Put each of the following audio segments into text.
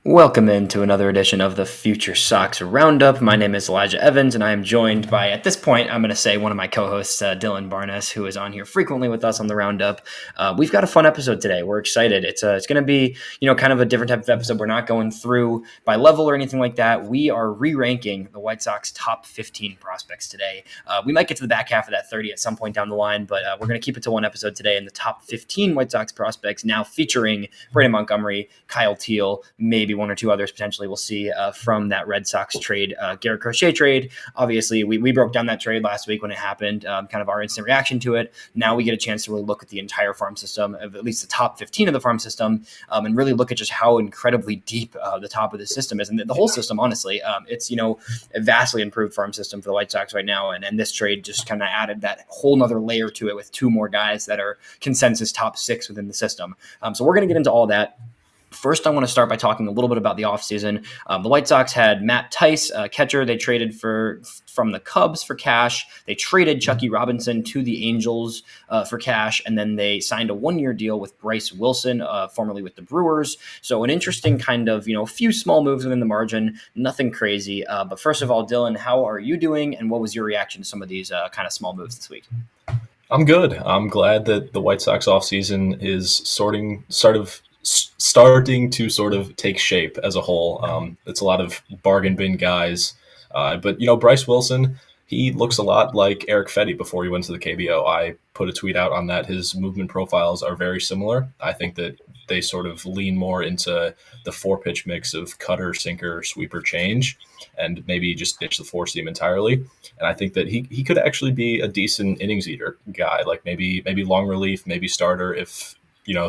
Welcome into another edition of the FutureSox RoundUp. My name is Elijah Evans, and I am joined by, at this point, I'm going to say one of my co-hosts, Dylan Barnas, who is on here frequently with us on the RoundUp. We've got a fun episode today. We're excited. It's going to be, kind of a different type of episode. We're not going through by level or anything like that. We are re-ranking the White Sox top 15 prospects today. We might get to the back half of that 30 at some point down the line, but we're going to keep it to one episode today. And the top 15 White Sox prospects now featuring Braden Montgomery, Teel, maybe one or two others potentially we'll see from that Red Sox trade, Crochet trade. Obviously, we broke down that trade last week when it happened, kind of our instant reaction to it. Now we get a chance to really look at the entire farm system, of at least the top 15 of the farm system, and really look at just how incredibly deep the top of the system is. And the whole system, honestly, it's, a vastly improved farm system for the White Sox right now. And this trade just kind of added that whole nother layer to it with two more guys that are consensus top six within the system. So we're going to get into all that. First, I want to start by talking a little bit about the offseason. The White Sox had Matt Tice, catcher. They traded from the Cubs for cash. They traded Chucky Robinson to the Angels for cash, and then they signed a one-year deal with Bryce Wilson, formerly with the Brewers. So an interesting kind of, a few small moves within the margin, nothing crazy. But first of all, Dylan, how are you doing, and what was your reaction to some of these kind of small moves this week? I'm good. I'm glad that the White Sox offseason is starting to sort of take shape as a whole. It's a lot of bargain bin guys. But Bryce Wilson, he looks a lot like Eric Fetty before he went to the KBO. I put a tweet out on that. His movement profiles are very similar. I think that they sort of lean more into the four-pitch mix of cutter, sinker, sweeper, change, and maybe just ditch the four-seam entirely. And I think that he could actually be a decent innings eater guy, like maybe long relief, maybe starter if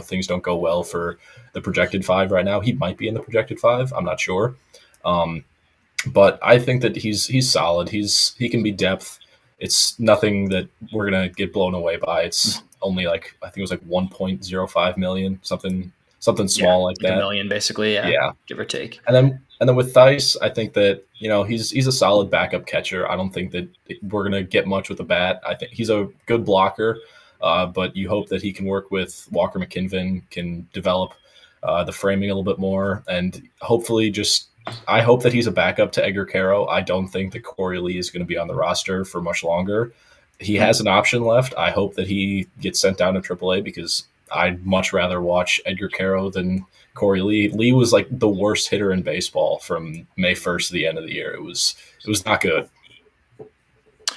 things don't go well for the projected five right now. He might be in the projected five. I'm not sure. But I think that he's solid. He can be depth. It's nothing that we're going to get blown away by. It's only I think it was 1.05 million, something small like that. $1 million basically. Yeah. Give or take. And then with Thice, I think that, he's a solid backup catcher. I don't think that we're going to get much with the bat. I think he's a good blocker. But you hope that he can work with Walker McKinven, can develop the framing a little bit more, and hopefully I hope that he's a backup to Edgar Quero. I don't think that Corey Lee is going to be on the roster for much longer. He has an option left. I hope that he gets sent down to AAA because I'd much rather watch Edgar Quero than Corey Lee. Lee was the worst hitter in baseball from May 1st to the end of the year. It was not good.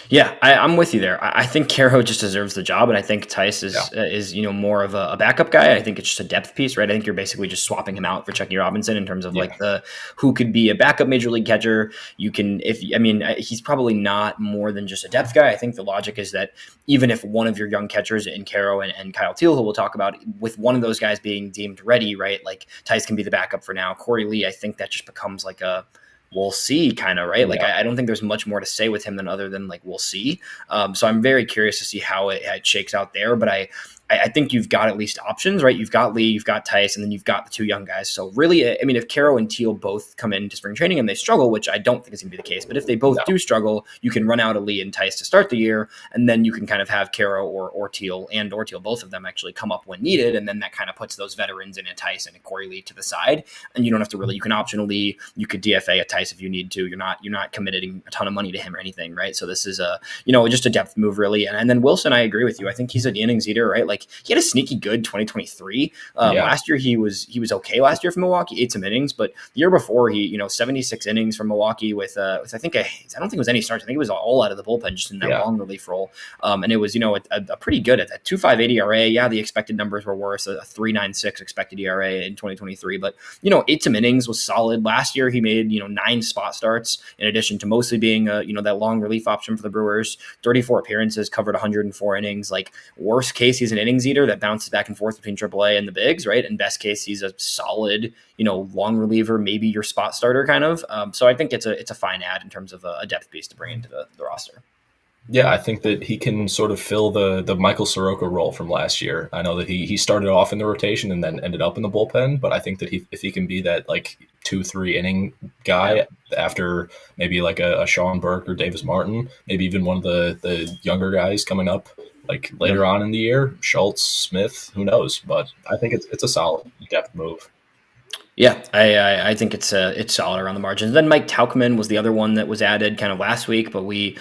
Yeah, I'm with you there. I think Quero just deserves the job, and I think Tice is more of a backup guy. I think it's just a depth piece, right? I think you're basically just swapping him out for Chucky Robinson in terms of the who could be a backup major league catcher. He's probably not more than just a depth guy. I think the logic is that even if one of your young catchers in Quero and Teel, who we'll talk about, with one of those guys being deemed ready, right? Tice can be the backup for now. Corey Lee, I think that just becomes we'll see kind of, right? I don't think there's much more to say with him than we'll see. So I'm very curious to see how it shakes out there. But I think you've got at least options, right? You've got Lee, you've got Tice, and then you've got the two young guys. So really, if Quero and Teel both come into spring training and they struggle, which I don't think is going to be the case, but if they both do struggle, you can run out a Lee and Tice to start the year, and then you can kind of have Quero or Teel, both of them actually come up when needed, and then that kind of puts those veterans in a Tice and a Corey Lee to the side, and you don't have to really. You can option a Lee, you could DFA a Tice if you need to. You're not committing a ton of money to him or anything, right? So this is just a depth move really, and then Wilson, I agree with you. I think he's an innings eater, right? He had a sneaky good 2023. Last year he was okay last year from Milwaukee, ate some innings, but the year before he 76 innings from Milwaukee with I don't think it was any starts. I think it was all out of the bullpen just in that long relief role. And it was a pretty good at that 2.58 ERA. Yeah, the expected numbers were worse, a 3.96 expected ERA in 2023, but ate some innings, was solid. Last year he made 9 spot starts in addition to mostly being that long relief option for the Brewers. 34 appearances, covered 104 innings. Worst case he's an innings eater that bounces back and forth between AAA and the bigs, right? And best case, he's a solid, long reliever, maybe your spot starter kind of. So I think it's a fine add in terms of a depth piece to bring into the roster. Yeah, I think that he can sort of fill the Michael Soroka role from last year. I know that he started off in the rotation and then ended up in the bullpen, but I think that if he can be that 2-3 inning guy after maybe a Sean Burke or Davis Martin, maybe even one of the younger guys coming up later on in the year, Schultz, Smith, who knows? But I think it's a solid depth move. Yeah, I think it's solid around the margins. Then Mike Tauchman was the other one that was added kind of last week, but we've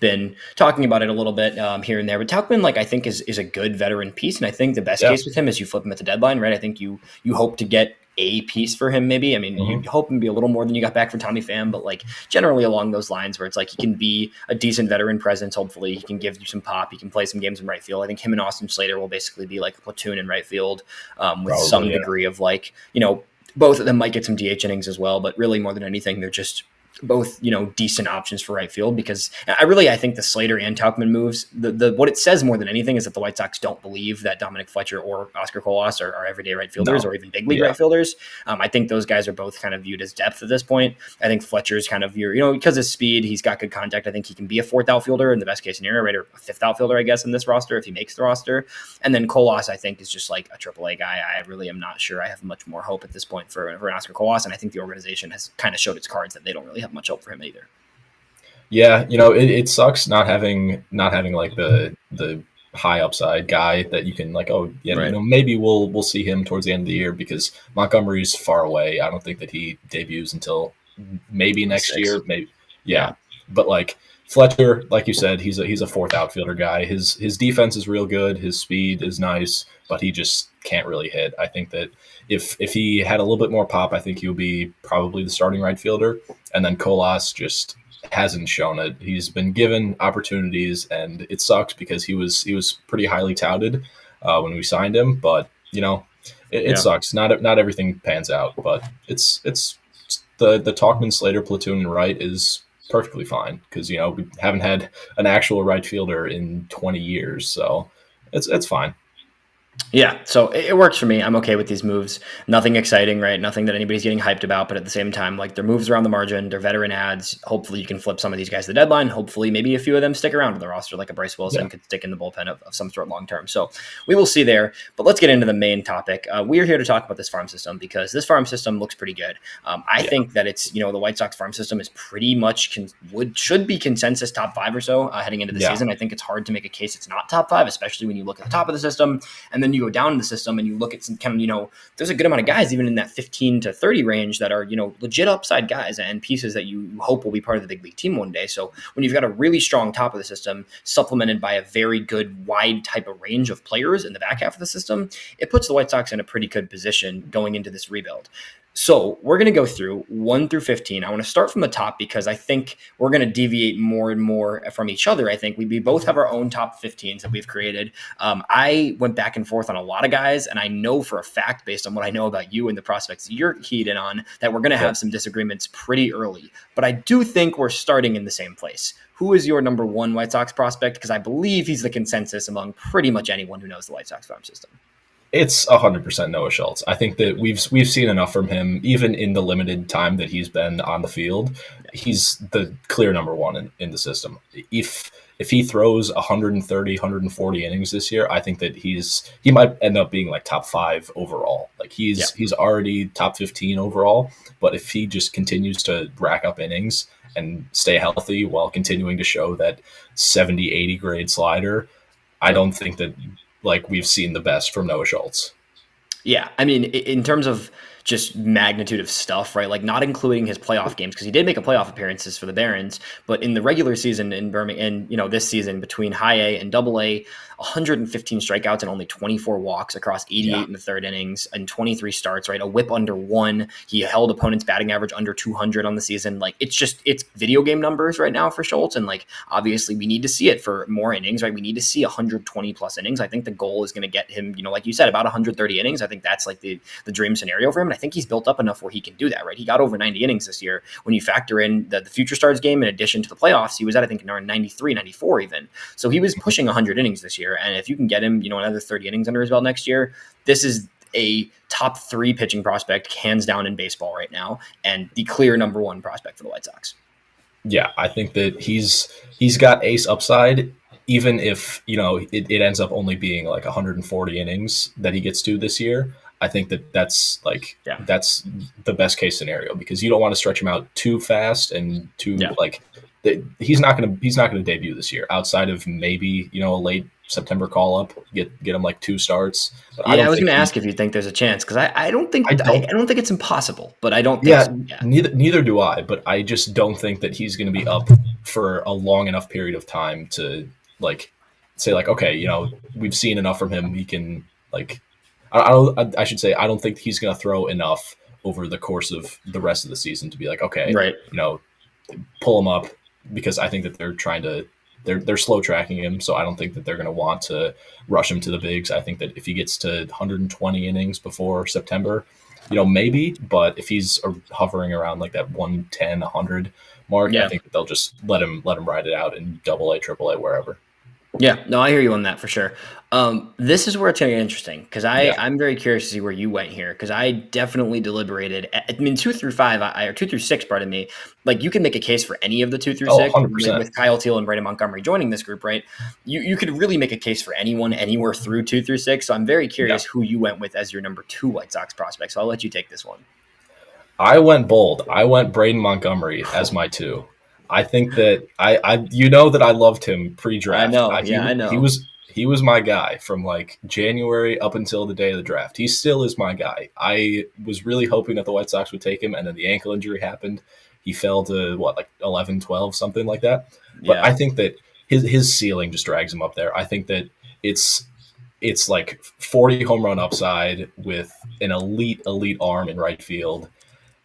been talking about it a little bit here and there. But Tauchman, like, I think is a good veteran piece, and I think the best Yeah. case with him is you flip him at the deadline, right? I think you hope to get a piece for him, maybe. I mean, Mm-hmm. you hope him to be a little more than you got back for Tommy Pham, but like generally along those lines, where it's like he can be a decent veteran presence. Hopefully, he can give you some pop. He can play some games in right field. I think him and Austin Slater will basically be like a platoon in right field with Probably, some yeah. degree of like, both of them might get some DH innings as well, but really more than anything, they're just both, decent options for right field, because I think the Slater and Tauchman moves, the what it says more than anything is that the White Sox don't believe that Dominic Fletcher or Oscar Colas are everyday right fielders No. or even big league Yeah. right fielders. I think those guys are both kind of viewed as depth at this point. I think Fletcher's kind of because of speed, he's got good contact. I think he can be a fourth outfielder in the best case scenario, right? Or a fifth outfielder, I guess, in this roster if he makes the roster. And then Colas, I think, is just like a AAA guy. I really am not sure I have much more hope at this point for an Oscar Colas, and I think the organization has kind of showed its cards that they don't really have much hope for him either. Yeah, it sucks not having like the high upside guy that you can like, oh yeah, Right. maybe we'll see him towards the end of the year, because Montgomery's far away. I don't think that he debuts until maybe next year, maybe. Yeah. But like Fletcher, like you said, he's a fourth outfielder guy. His defense is real good, his speed is nice, but he just can't really hit. I think that if he had a little bit more pop, I think he would be probably the starting right fielder. And then Colas just hasn't shown it. He's been given opportunities, and it sucks because he was pretty highly touted when we signed him. But it sucks. Not everything pans out, but it's the Tauchman Slater platoon and right is perfectly fine, because we haven't had an actual right fielder in 20 years, so it's fine. Yeah, so it works for me. I'm okay with these moves. Nothing exciting, right? Nothing that anybody's getting hyped about, but at the same time, like, they're moves around the margin, they're veteran ads. Hopefully you can flip some of these guys to the deadline. Hopefully maybe a few of them stick around to the roster, like a Bryce Wilson could stick in the bullpen of some sort long term. So we will see there, but let's get into the main topic. We are here to talk about this farm system because this farm system looks pretty good. I think that it's, the White Sox farm system is pretty much should be consensus top 5 or so heading into the season. I think it's hard to make a case it's not top 5, especially when you look at the top of the system and then you go down in the system and you look at some kind of, there's a good amount of guys even in that 15 to 30 range that are, legit upside guys and pieces that you hope will be part of the big league team one day. So when you've got a really strong top of the system supplemented by a very good wide type of range of players in the back half of the system, it puts the White Sox in a pretty good position going into this rebuild. So we're going to go through 1 through 15. I want to start from the top because I think we're going to deviate more and more from each other. I think we both have our own top 15s that we've created. I went back and forth on a lot of guys, and I know for a fact, based on what I know about you and the prospects you're keyed in on, that we're going to have some disagreements pretty early. But I do think we're starting in the same place. Who is your number 1 White Sox prospect? Because I believe he's the consensus among pretty much anyone who knows the White Sox farm system. It's 100% Noah Schultz. I think that we've seen enough from him, even in the limited time that he's been on the field. He's the clear number 1 in the system. If he throws 130, 140 innings this year, I think that he might end up being like top 5 overall. Like he's already top 15 overall, but if he just continues to rack up innings and stay healthy while continuing to show that 70, 80 grade slider, I don't think that we've seen the best from Noah Schultz. Yeah, I mean, in terms of just magnitude of stuff, right? Like, not including his playoff games, because he did make a playoff appearances for the Barons, but in the regular season in Birmingham, and this season between high A and double A, 115 strikeouts and only 24 walks across 88 in the third innings and 23 starts, right? A whip under 1. He held opponents' batting average under 200 on the season. Like, it's video game numbers right now for Schultz. And obviously we need to see it for more innings, right? We need to see 120 plus innings. I think the goal is going to get him, like you said, about 130 innings. I think that's like the dream scenario for him. And I think he's built up enough where he can do that, right? He got over 90 innings this year. When you factor in the FutureSox game, in addition to the playoffs, he was at, I think, 93, 94 even. So he was pushing 100 innings this year. And if you can get him, another 30 innings under his belt next year, this is a top 3 pitching prospect, hands down, in baseball right now, and the clear number 1 prospect for the White Sox. Yeah, I think that he's got ace upside, even if it ends up only being like 140 innings that he gets to this year. I think that's the best case scenario, because you don't want to stretch him out too fast and too he's not gonna debut this year outside of maybe a late September call up, get him like 2 starts. But I was going to ask if you think there's a chance, because I don't think I don't think it's impossible, but I don't think neither do I, but I just don't think that he's going to be up for a long enough period of time to like say like, okay, we've seen enough from him. He can like I should say I don't think he's going to throw enough over the course of the rest of the season to be like, okay, right, pull him up, because I think that they're slow tracking him, so I don't think that they're going to want to rush him to the bigs. I think that if he gets to 120 innings before September, maybe, but if he's hovering around like that 110, 100 mark, I think that they'll just let him ride it out in AA, AAA, wherever. Yeah, no, I hear you on that for sure. This is where it's going to get interesting, because I'm very curious to see where you went here, because I definitely deliberated. I mean, 2 through 5, or 2 through 6, pardon me. Like, you can make a case for any of the 2 through 6 with Kyle Teel and Braden Montgomery joining this group, right? You could really make a case for anyone anywhere through 2 through 6. So I'm very curious who you went with as your number 2 White Sox prospect. So I'll let you take this one. I went bold. I went Braden Montgomery as my 2. I think that I that I loved him pre-draft. I know. I know. He was my guy from like January up until the day of the draft. He still is my guy. I was really hoping that the White Sox would take him, and then the ankle injury happened. He fell to like 11, 12, something like that. But I think that his ceiling just drags him up there. I think that it's like 40 home run upside with an elite arm in right field.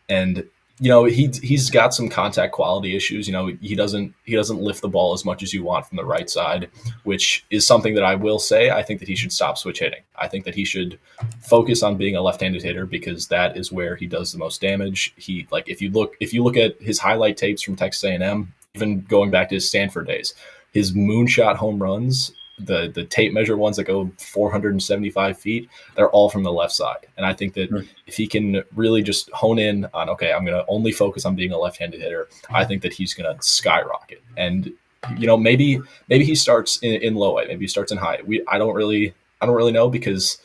And he's got some contact quality issues. He doesn't lift the ball as much as you want from the right side, which is something that I will say. I think that he should stop switch hitting. I think that he should focus on being a left-handed hitter, because that is where he does the most damage. He like if you look at his highlight tapes from Texas A&M, even going back to his Stanford days, his moonshot home runs, the tape measure ones that go 475 feet, they're all from the left side. And I think that if he can really just hone in on, okay, I'm going to only focus on being a left-handed hitter, I think that he's going to skyrocket. And, maybe he starts in low A, maybe he starts in high. I don't really know, because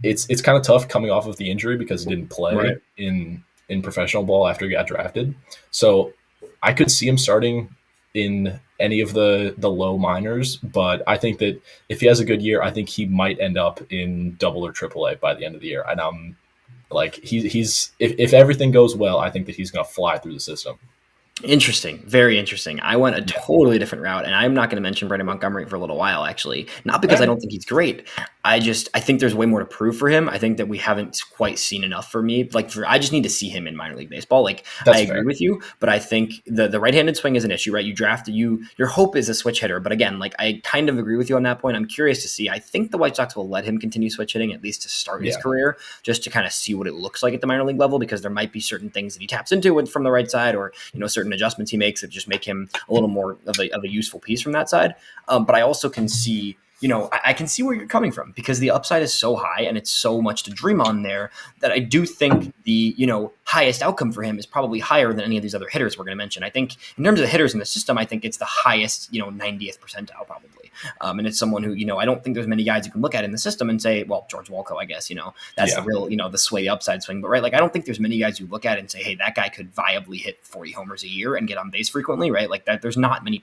it's kind of tough coming off of the injury, because he didn't play in professional ball after he got drafted. So I could see him starting in any of the low minors, but I think that if he has a good year, I think he might end up in AA or AAA by the end of the year. And I'm like, he's if everything goes well, I think that he's going to fly through the system. Interesting. Very interesting. I went a totally different route, and I'm not going to mention Braden Montgomery for a little while, actually. Not because I don't think he's great. I think there's way more to prove for him. I think that we haven't quite seen enough for me. I just need to see him in minor league baseball. Like, I agree with you, but I think the right-handed swing is an issue, right? You draft your hope is a switch hitter. But again, like, I kind of agree with you on that point. I'm curious to see. I think the White Sox will let him continue switch hitting, at least to start his career, just to kind of see what it looks like at the minor league level, because there might be certain things that he taps into from the right side, or, certain adjustments he makes that just make him a little more of a useful piece from that side. But I also can see, I can see where you're coming from, because the upside is so high and it's so much to dream on there, that I do think the, highest outcome for him is probably higher than any of these other hitters we're going to mention. I think in terms of the hitters in the system, I think it's the highest, 90th percentile probably. And it's someone who, I don't think there's many guys you can look at in the system and say, well, George Walco, I guess, that's the real, the sway upside swing. But right, like, I don't think there's many guys you look at and say, hey, that guy could viably hit 40 homers a year and get on base frequently, right? Like that, there's not many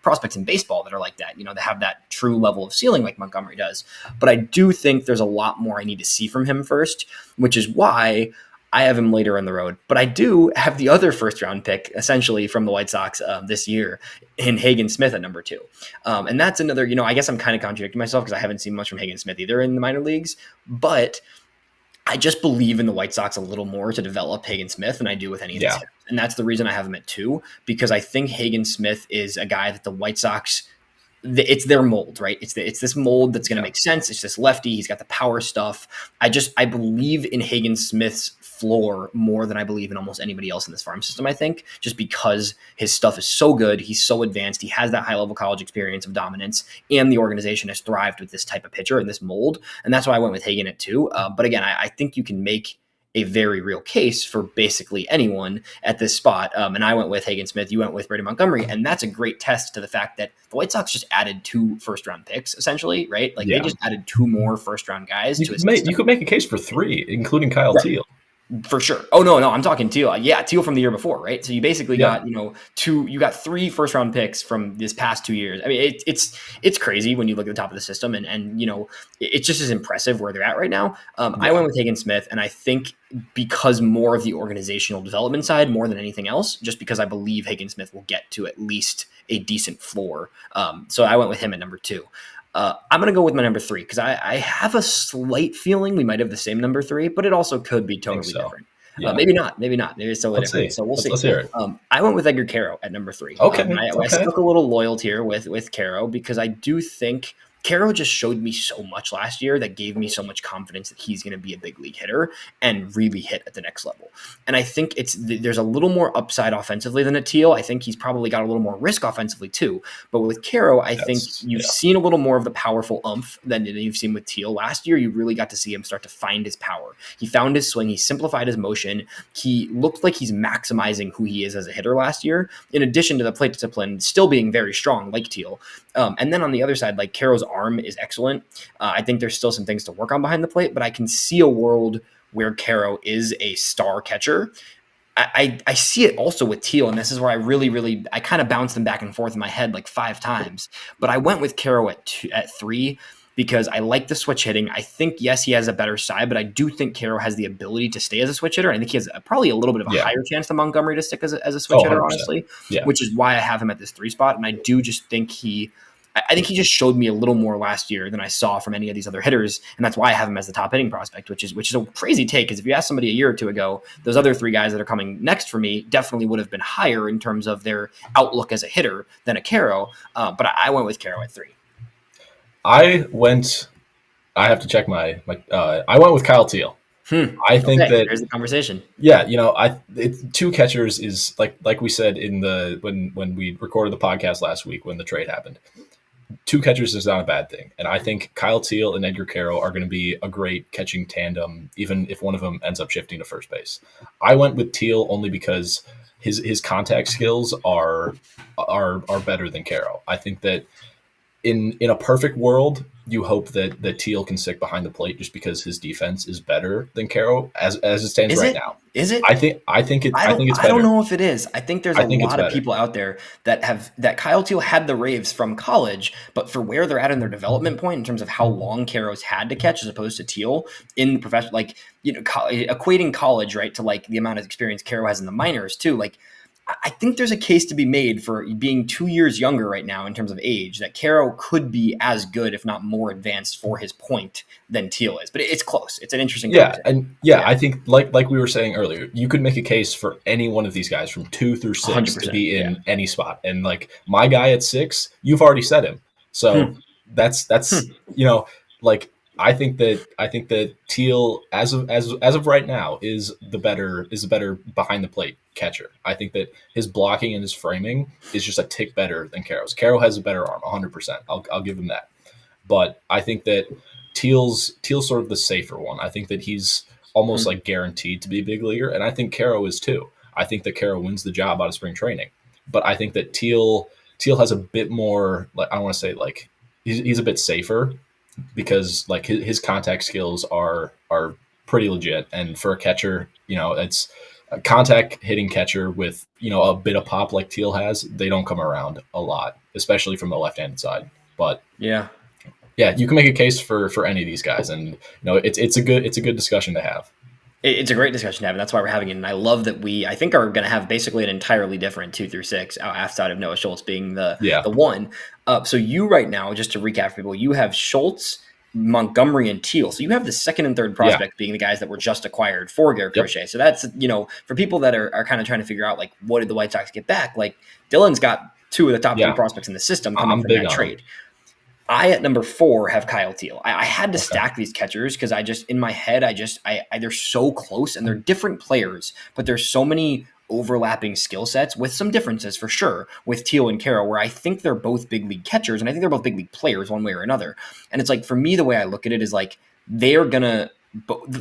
prospects in baseball that are like that, that have that true level of ceiling like Montgomery does. But I do think there's a lot more I need to see from him first, which is why I have him later on the road. But I do have the other first round pick, essentially, from the White Sox this year, in Hagen Smith at number 2. And that's another, I guess I'm kind of contradicting myself, because I haven't seen much from Hagen Smith either in the minor leagues. But I just believe in the White Sox a little more to develop Hagen Smith than I do with any of these hitters. And that's the reason I have him at 2, because I think Hagen Smith is a guy that the White Sox, it's their mold, right? It's this mold that's going to make sense. It's this lefty. He's got the power stuff. I believe in Hagen Smith's floor more than I believe in almost anybody else in this farm system, I think, just because his stuff is so good. He's so advanced. He has that high level college experience of dominance, and the organization has thrived with this type of pitcher and this mold. And that's why I went with Hagen at 2. But again, I think you can make a very real case for basically anyone at this spot. And I went with Hagen Smith. You went with Braden Montgomery. And that's a great test to the fact that the White Sox just added 2 first round picks, essentially, right? Like they just added 2 more first round guys. You could make a case for 3, including Kyle Teel. For sure. Oh no, I'm talking Teel. Yeah, Teel from the year before, right? So you basically got, you got 3 first round picks from this past 2 years. I mean, it's crazy when you look at the top of the system, and it's just as impressive where they're at right now. I went with Hagen Smith, and I think because more of the organizational development side more than anything else, just because I believe Hagen Smith will get to at least a decent floor. So I went with him at number 2. I'm going to go with my number 3 because I have a slight feeling we might have the same number 3, but it also could be totally different. Yeah. Maybe not. Maybe it's totally different. So we'll see. Let's hear it. I went with Edgar Quero at number 3. Okay. I stuck a little loyalty here with Quero because I do think Quero just showed me so much last year that gave me so much confidence that he's going to be a big league hitter and really hit at the next level. And I think there's a little more upside offensively than a Teel. I think he's probably got a little more risk offensively too. But with Quero, I think you've seen a little more of the powerful oomph than you've seen with Teel. Last year, you really got to see him start to find his power. He found his swing. He simplified his motion. He looked like he's maximizing who he is as a hitter last year, in addition to the plate discipline still being very strong like Teel. And then on the other side, like Quero's arm is excellent. I think there's still some things to work on behind the plate, but I can see a world where Quero is a star catcher. I see it also with Teel, and this is where I kind of bounced them back and forth in my head like 5 times. But I went with Quero at 3 because I like the switch hitting. I think, yes, he has a better side, but I do think Quero has the ability to stay as a switch hitter. I think he has probably a little bit of a higher chance than Montgomery to stick as a switch hitter, honestly, which is why I have him at this 3 spot. And I do just think I think he just showed me a little more last year than I saw from any of these other hitters, and that's why I have him as the top hitting prospect, which is a crazy take, because if you asked somebody a year or 2 ago, those other 3 guys that are coming next for me definitely would have been higher in terms of their outlook as a hitter than a Quero, but I went with Quero at 3. I have to check I went with Kyle Teel. I think that there's the conversation. Yeah, 2 catchers is like we said when we recorded the podcast last week when the trade happened. 2 catchers is not a bad thing, and I think Kyle Teel and Edgar Quero are going to be a great catching tandem, even if one of them ends up shifting to first base. I went with Teel only because his contact skills are better than Quero. I think that in a perfect world, you hope that Teel can stick behind the plate just because his defense is better than Quero as it stands now. Is it? I think it's better. I don't know if it is. I think there's a lot of people out there that Kyle Teel had the raves from college, but for where they're at in their development point in terms of how long Quero's had to catch as opposed to Teel in the professional, equating college, right, to like the amount of experience Quero has in the minors too, like. I think there's a case to be made for being 2 years younger right now in terms of age, that Quero could be as good, if not more advanced for his point than Teel is. But it's close. It's an interesting conversation. I think like we were saying earlier, you could make a case for any one of these guys from 2 through 6 to be in any spot. And like my guy at 6, you've already said him. So that's I think that Teel as of right now is the better behind the plate catcher. I think that his blocking and his framing is just a tick better than Quero's. Quero has a better arm, 100%. I'll give him that. But I think that Teal's sort of the safer one. I think that he's almost like guaranteed to be a big leaguer, and I think Quero is too. I think that Quero wins the job out of spring training, but I think that Teel has a bit more. Like I want to say, like he's a bit safer, because like his contact skills are pretty legit, and for a catcher, it's a contact hitting catcher with a bit of pop like Teel has. They don't come around a lot, especially from the left-handed side. But yeah, you can make a case for any of these guys, and it's a good discussion to have. It's a great discussion to have, and that's why we're having it. And I love that I think are going to have basically an entirely different 2 through 6 outside of Noah Schultz being the one. So you right now, just to recap for people, you have Schultz, Montgomery, and Teel. So you have the second and third prospect being the guys that were just acquired for Garrett Crochet. So that's, for people that are kind of trying to figure out, like, what did the White Sox get back? Like, Dylan's got 2 of the top 3 prospects in the system coming from that trade. I, at number 4, have Kyle Teel. I had to stack these catchers because in my head, they're so close and they're different players, but there's so many overlapping skill sets with some differences for sure with Teel and Quero, where I think they're both big league catchers and I think they're both big league players one way or another. And it's like, for me, the way I look at it is like, the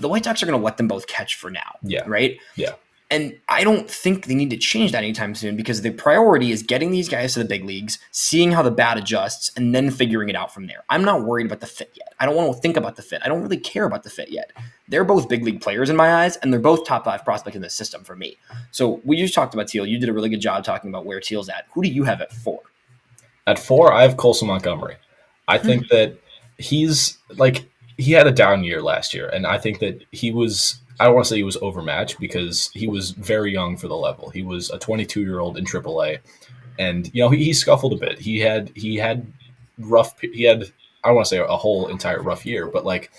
White Sox are going to let them both catch for now. Yeah. Right. Yeah. And I don't think they need to change that anytime soon because the priority is getting these guys to the big leagues, seeing how the bat adjusts, and then figuring it out from there. I'm not worried about the fit yet. I don't want to think about the fit. I don't really care about the fit yet. They're both big league players in my eyes, and they're both top 5 prospects in the system for me. So we just talked about Teel. You did a really good job talking about where Teel's at. Who do you have at 4? At 4, I have Colson Montgomery. I think that he's like he had a down year last year, and I think that he was. I don't want to say he was overmatched because he was very young for the level. He was a 22-year-old in AAA, and he scuffled a bit. He had rough. He had I don't want to say a whole entire rough year, but like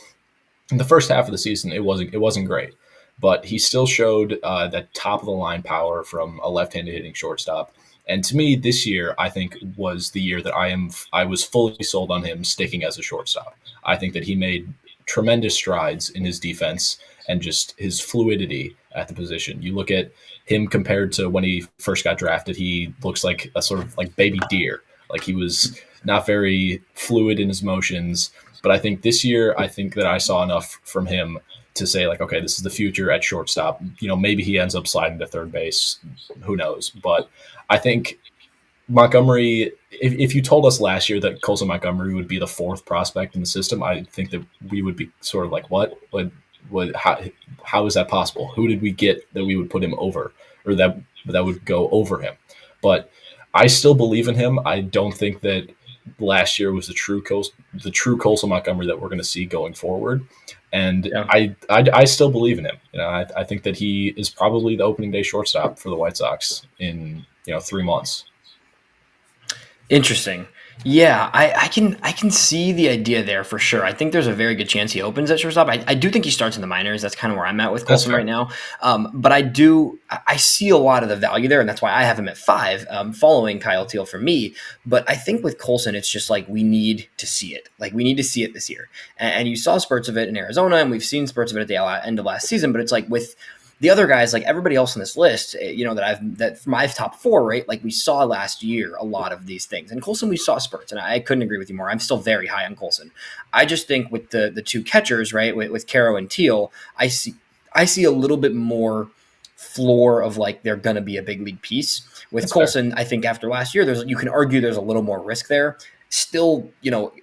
in the first half of the season, it wasn't great. But he still showed that top of the line power from a left-handed hitting shortstop. And to me, this year, I think, was the year that I was fully sold on him sticking as a shortstop. I think that he made tremendous strides in his defense and just his fluidity at the position. You look at him compared to when he first got drafted, he looks like a sort of like baby deer. Like he was not very fluid in his motions. But I think this year, I think that I saw enough from him to say like, okay, this is the future at shortstop. Maybe he ends up sliding to third base. Who knows? But I think Montgomery, if you told us last year that Colson Montgomery would be the 4th prospect in the system, I think that we would be sort of like, what? How is that possible? Who did we get that we would put him over or that would go over him? But I still believe in him. I don't think that last year was the true Colson Montgomery that we're going to see going forward. And yeah. I still believe in him. I think that he is probably the opening day shortstop for the White Sox in 3 months. Interesting. Yeah, I can see the idea there for sure. I think there's a very good chance he opens at shortstop. I do think he starts in the minors. That's kind of where I'm at with Colson right now. But I see a lot of the value there, and that's why I have him at 5, following Kyle Teel for me. But I think with Colson, it's just like we need to see it. Like we need to see it this year. And you saw spurts of it in Arizona, and we've seen spurts of it at the end of last season. But it's like with the other guys, like everybody else on this list, that from my top 4, right? Like we saw last year a lot of these things. And Colson, we saw spurts, and I couldn't agree with you more. I'm still very high on Colson. I just think with the 2 catchers, right, with Quero and Teel, I see a little bit more floor of like they're going to be a big league piece. With Colson, fair. I think after last year, you can argue there's a little more risk there. Still,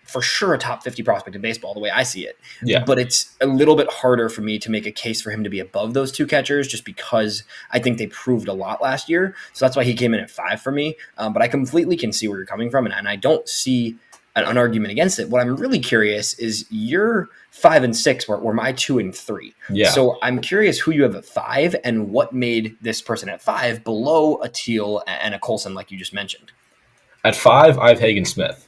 for sure a top 50 prospect in baseball, the way I see it. Yeah. But it's a little bit harder for me to make a case for him to be above those 2 catchers just because I think they proved a lot last year. So that's why he came in at 5 for me. But I completely can see where you're coming from, and I don't see an argument against it. What I'm really curious is your 5 and 6 were my 2 and 3. Yeah. So I'm curious who you have at 5 and what made this person at 5 below a Teel and a Colson like you just mentioned. At 5, I have Hagen Smith.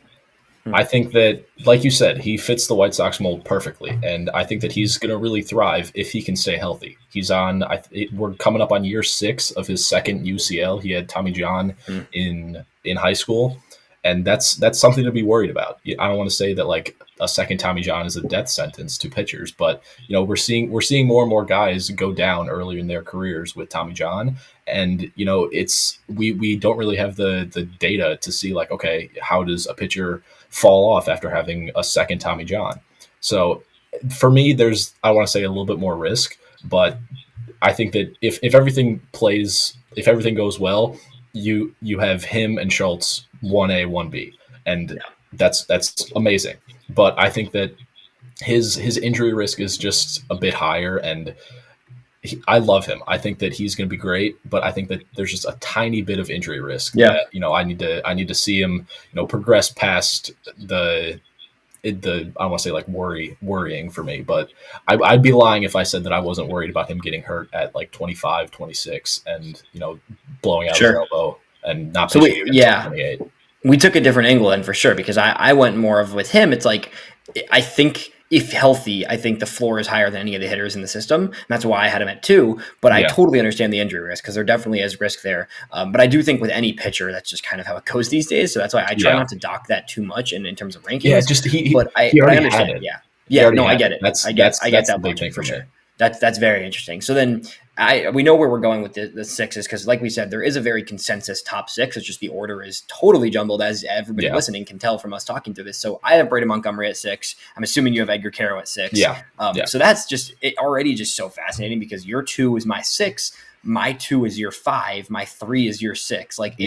I think that, like you said, he fits the White Sox mold perfectly, and I think that he's going to really thrive if he can stay healthy. He's on. We're coming up on year 6 of his second UCL. He had Tommy John in high school, and that's something to be worried about. I don't want to say that like a second Tommy John is a death sentence to pitchers, but we're seeing more and more guys go down earlier in their careers with Tommy John, and it's we don't really have the data to see like, okay, how does a pitcher fall off after having a second Tommy John? So for me, there's, I want to say, a little bit more risk, but I think that if everything goes well, you have him and Schultz 1A, 1B, and that's amazing. But I think that his injury risk is just a bit higher, and I love him. I think that he's going to be great, but I think that there's just a tiny bit of injury risk. Yeah, that, I need to see him, progress past the I don't want to say like worrying for me, but I'd be lying if I said that I wasn't worried about him getting hurt at like 25, 26 and, blowing out his elbow and not pitching until 28. We took a different angle then for sure, because I went more of with him. It's like, I think if healthy, I think the floor is higher than any of the hitters in the system. And that's why I had him at 2, but I totally understand the injury risk because there definitely is risk there. But I do think with any pitcher, that's just kind of how it goes these days. So that's why I try not to dock that too much in terms of rankings. Yeah, just he already understand had it. I get it. I get that logic for sure. That's very interesting. So then we know where we're going with the 6s because, like we said, there is a very consensus top 6. It's just the order is totally jumbled, as everybody listening can tell from us talking through this. So I have Braden Montgomery at 6. I'm assuming you have Edgar Quero at 6. So that's just it already just so fascinating because your 2 is my 6. my 2 is year 5, my 3 is year 6. Like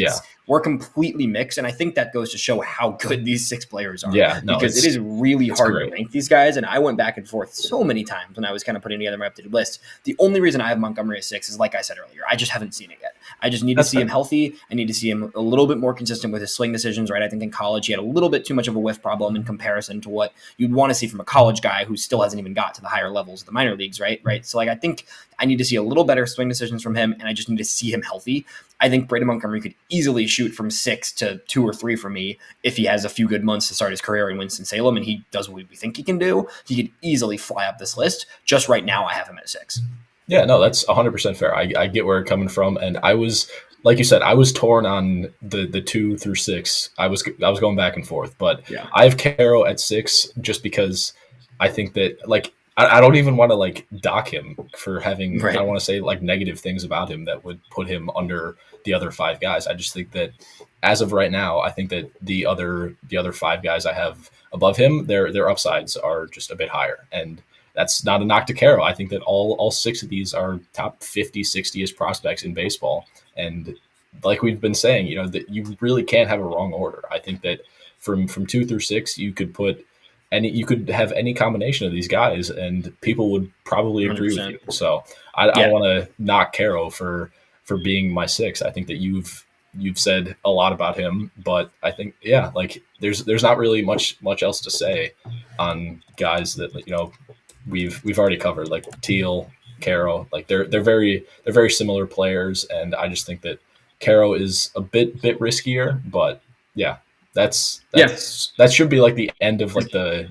we're completely mixed. And I think that goes to show how good these 6 players are. Yeah, no, because it is really hard great to rank these guys. And I went back and forth so many times when I was kind of putting together my updated list. The only reason I have Montgomery at 6 is, like I said earlier, I just haven't seen it yet. I just need to see him healthy. I need to see him a little bit more consistent with his swing decisions, right? I think in college he had a little bit too much of a whiff problem in comparison to what you'd want to see from a college guy who still hasn't even got to the higher levels of the minor leagues, right? So like I think I need to see a little better swing decisions from him, and I just need to see him healthy. I think Braden Montgomery could easily shoot from 6 to 2 or 3 for me if he has a few good months to start his career in Winston-Salem and he does what we think he can do. He could easily fly up this list. Just right now, I have him at 6. Yeah, no, that's 100% fair. I get where you're coming from, and I was, like you said, I was torn on the 2 through 6. I was going back and forth, but I have Quero at 6 just because I think that, like, I don't even want to like dock him for having, I don't want to say like negative things about him that would put him under the other 5 guys. I just think that as of right now, I think that the other 5 guys I have above him, their upsides are just a bit higher. And that's not a knock to Quero. I think that all 6 of these are top 50, 60-ish prospects in baseball. And like we've been saying, you know, that you really can't have a wrong order. I think that from 2 through 6, you could have any combination of these guys and people would probably agree 100%. With you. So I don't want to knock Quero for being my 6. I think that you've said a lot about him, but I think, like there's not really much else to say on guys that, you know, we've already covered, like Teel, Quero, like they're very similar players. And I just think that Quero is a bit riskier, but that should be like the end of like the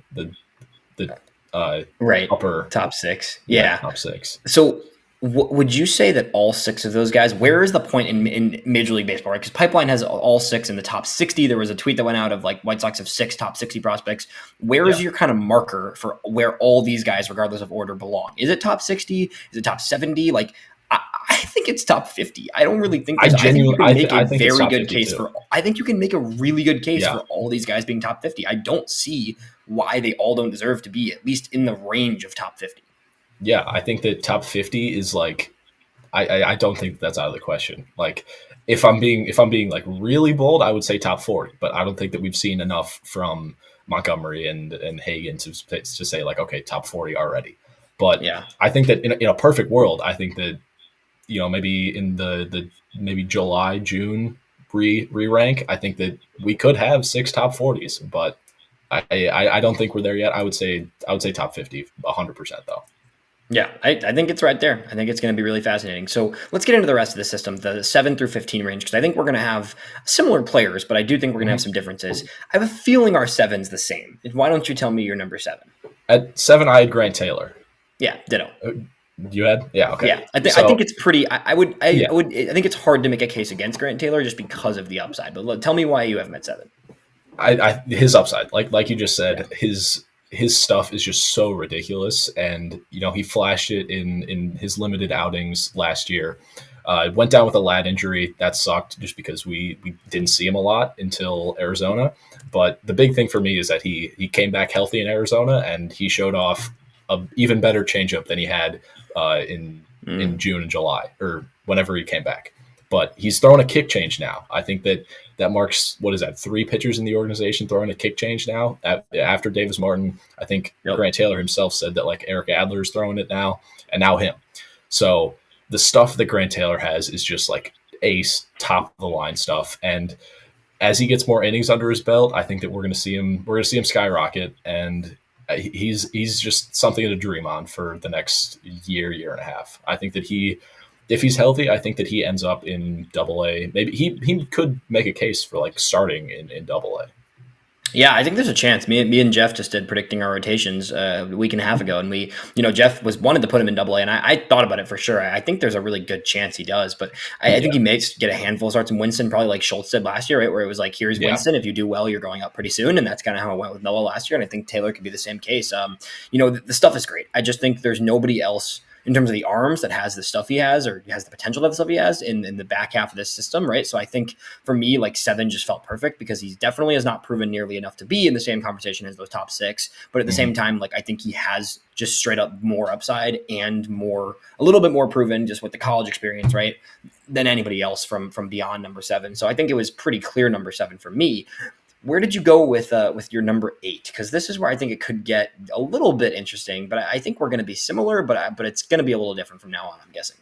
upper top 6. Top 6. So would you say that all 6 of those guys, where is the point in Major League Baseball, right? Because Pipeline has all 6 in the top 60. There was a tweet that went out of like White Sox have 6 top 60 prospects. Where is your kind of marker for where all these guys, regardless of order, belong? Is it top 60? Is it top 70? Like, I think it's top 50. I don't really think. I think you can make a very good case for. I think you can make a really good case for all these guys being top 50. I don't see why they all don't deserve to be at least in the range of top 50. Yeah, I think that top 50 is like. I don't think that's out of the question. Like, if I'm being like really bold, I would say top 40. But I don't think that we've seen enough from Montgomery and Hagen to say like, okay, top 40 already. But I think that in a perfect world, I think that, you know, maybe in the maybe July, June re-rank, I think that we could have 6 top 40s, but I don't think we're there yet. I would say top 50, 100% though. Yeah, I think it's right there. I think it's going to be really fascinating. So let's get into the rest of the system, the 7 through 15 range, because I think we're going to have similar players, but I do think we're going to have some differences. I have a feeling our 7's the same. Why don't you tell me your number 7? At 7, I had Grant Taylor. Yeah, ditto. You had? Yeah, okay. Yeah, I think it's pretty. I think it's hard to make a case against Grant Taylor just because of the upside. But tell me why you have him at 7. His upside, like you just said, his stuff is just so ridiculous, and you know he flashed it in his limited outings last year. Went down with a lat injury. That sucked just because we didn't see him a lot until Arizona. But the big thing for me is that he came back healthy in Arizona, and he showed off an even better changeup than he had in June and July, or whenever he came back. But he's throwing a kick change now. I think that marks, 3 pitchers in the organization throwing a kick change now. After Davis Martin, I think Grant Taylor himself said that like Eric Adler is throwing it now, and now him. So the stuff that Grant Taylor has is just like ace, top of the line stuff. And as he gets more innings under his belt, I think that we're going to see him skyrocket, and he's just something to dream on for the next year and a half. I think that if he's healthy, I think that he ends up in Double-A. Maybe he could make a case for like starting in Double-A. Yeah, I think there's a chance. Me and Jeff just did predicting our rotations a week and a half ago, and Jeff wanted to put him in Double-A, and I thought about it for sure. I think there's a really good chance he does, but I think he may get a handful of starts in Winston, probably like Schultz did last year, right? Where it was like, here's Winston. If you do well, you're going up pretty soon, and that's kind of how it went with Noah last year. And I think Taylor could be the same case. The stuff is great. I just think there's nobody else in terms of the arms that has the stuff he has, or has the potential to have the stuff he has in the back half of this system, right? So I think for me, like 7 just felt perfect because he definitely has not proven nearly enough to be in the same conversation as those top 6. But at the same time, like I think he has just straight up more upside and a little bit more proven just with the college experience, right, than anybody else from beyond number 7. So I think it was pretty clear number 7 for me. Where did you go with your number 8? Because this is where I think it could get a little bit interesting, but I think we're going to be similar, but it's going to be a little different from now on, I'm guessing.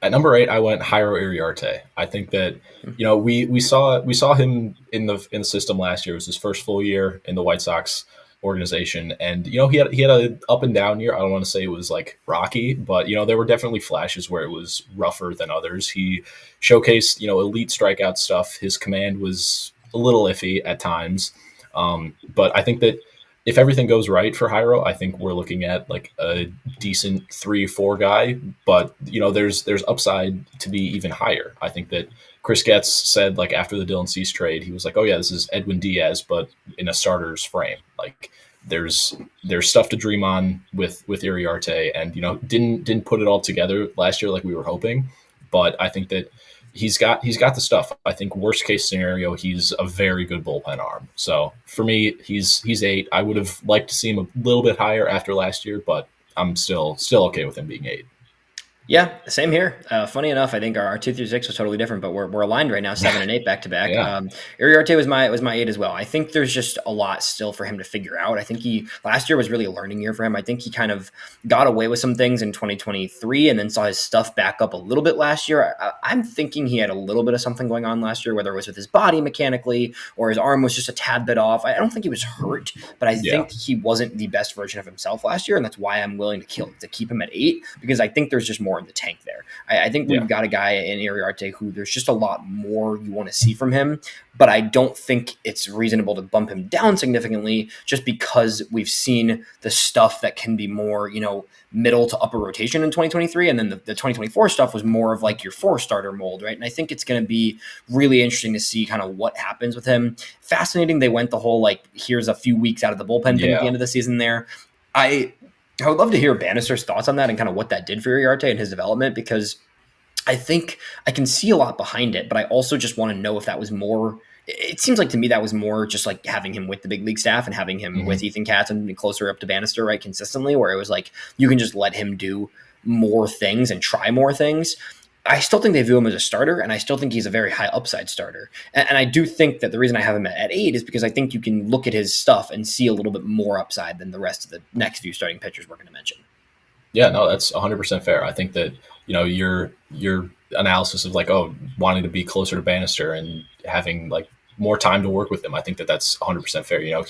At number 8, I went Jairo Iriarte. I think that we saw him in the system last year. It was his first full year in the White Sox organization, and he had an up and down year. I don't want to say it was like rocky, but there were definitely flashes where it was rougher than others. He showcased elite strikeout stuff. His command was a little iffy at times, but I think that if everything goes right for Jairo, I think we're looking at like a decent 3-4 guy. But there's upside to be even higher. I think that Chris Getz said, like, after the Dylan Cease trade, he was like, "Oh yeah, this is Edwin Diaz, but in a starter's frame." Like there's stuff to dream on with Iriarte, and didn't put it all together last year like we were hoping. But I think that he's got the stuff. I think worst case scenario, he's a very good bullpen arm. So for me, he's 8. I would have liked to see him a little bit higher after last year, but I'm still okay with him being 8. Yeah, same here. Funny enough, I think our 2 through 6 was totally different, but we're aligned right now, 7 and 8 back to back. Yeah. Iriarte was my 8 as well. I think there's just a lot still for him to figure out. I think last year was really a learning year for him. I think he kind of got away with some things in 2023 and then saw his stuff back up a little bit last year. I'm thinking he had a little bit of something going on last year, whether it was with his body mechanically or his arm was just a tad bit off. I don't think he was hurt, but I think he wasn't the best version of himself last year, and that's why I'm willing to keep him at 8, because I think there's just more in the tank there. I think we've got a guy in Iriarte who there's just a lot more you want to see from him, but I don't think it's reasonable to bump him down significantly just because we've seen the stuff that can be more, middle to upper rotation in 2023. And then the 2024 stuff was more of like your 4-starter mold, right? And I think it's going to be really interesting to see kind of what happens with him. Fascinating. They went the whole, like, here's a few weeks out of the bullpen thing at the end of the season there. I would love to hear Bannister's thoughts on that and kind of what that did for Iriarte and his development, because I think I can see a lot behind it, but I also just want to know if that was more. It seems like to me that was more just like having him with the big league staff and having him with Ethan Katz and closer up to Bannister, right, consistently, where it was like you can just let him do more things and try more things. I still think they view him as a starter, and I still think he's a very high upside starter. And I do think that the reason I have him at 8 is because I think you can look at his stuff and see a little bit more upside than the rest of the next few starting pitchers we're going to mention. Yeah, no, that's 100% fair. I think that, your analysis of like, wanting to be closer to Bannister and having like more time to work with him, I think that's 100% fair. I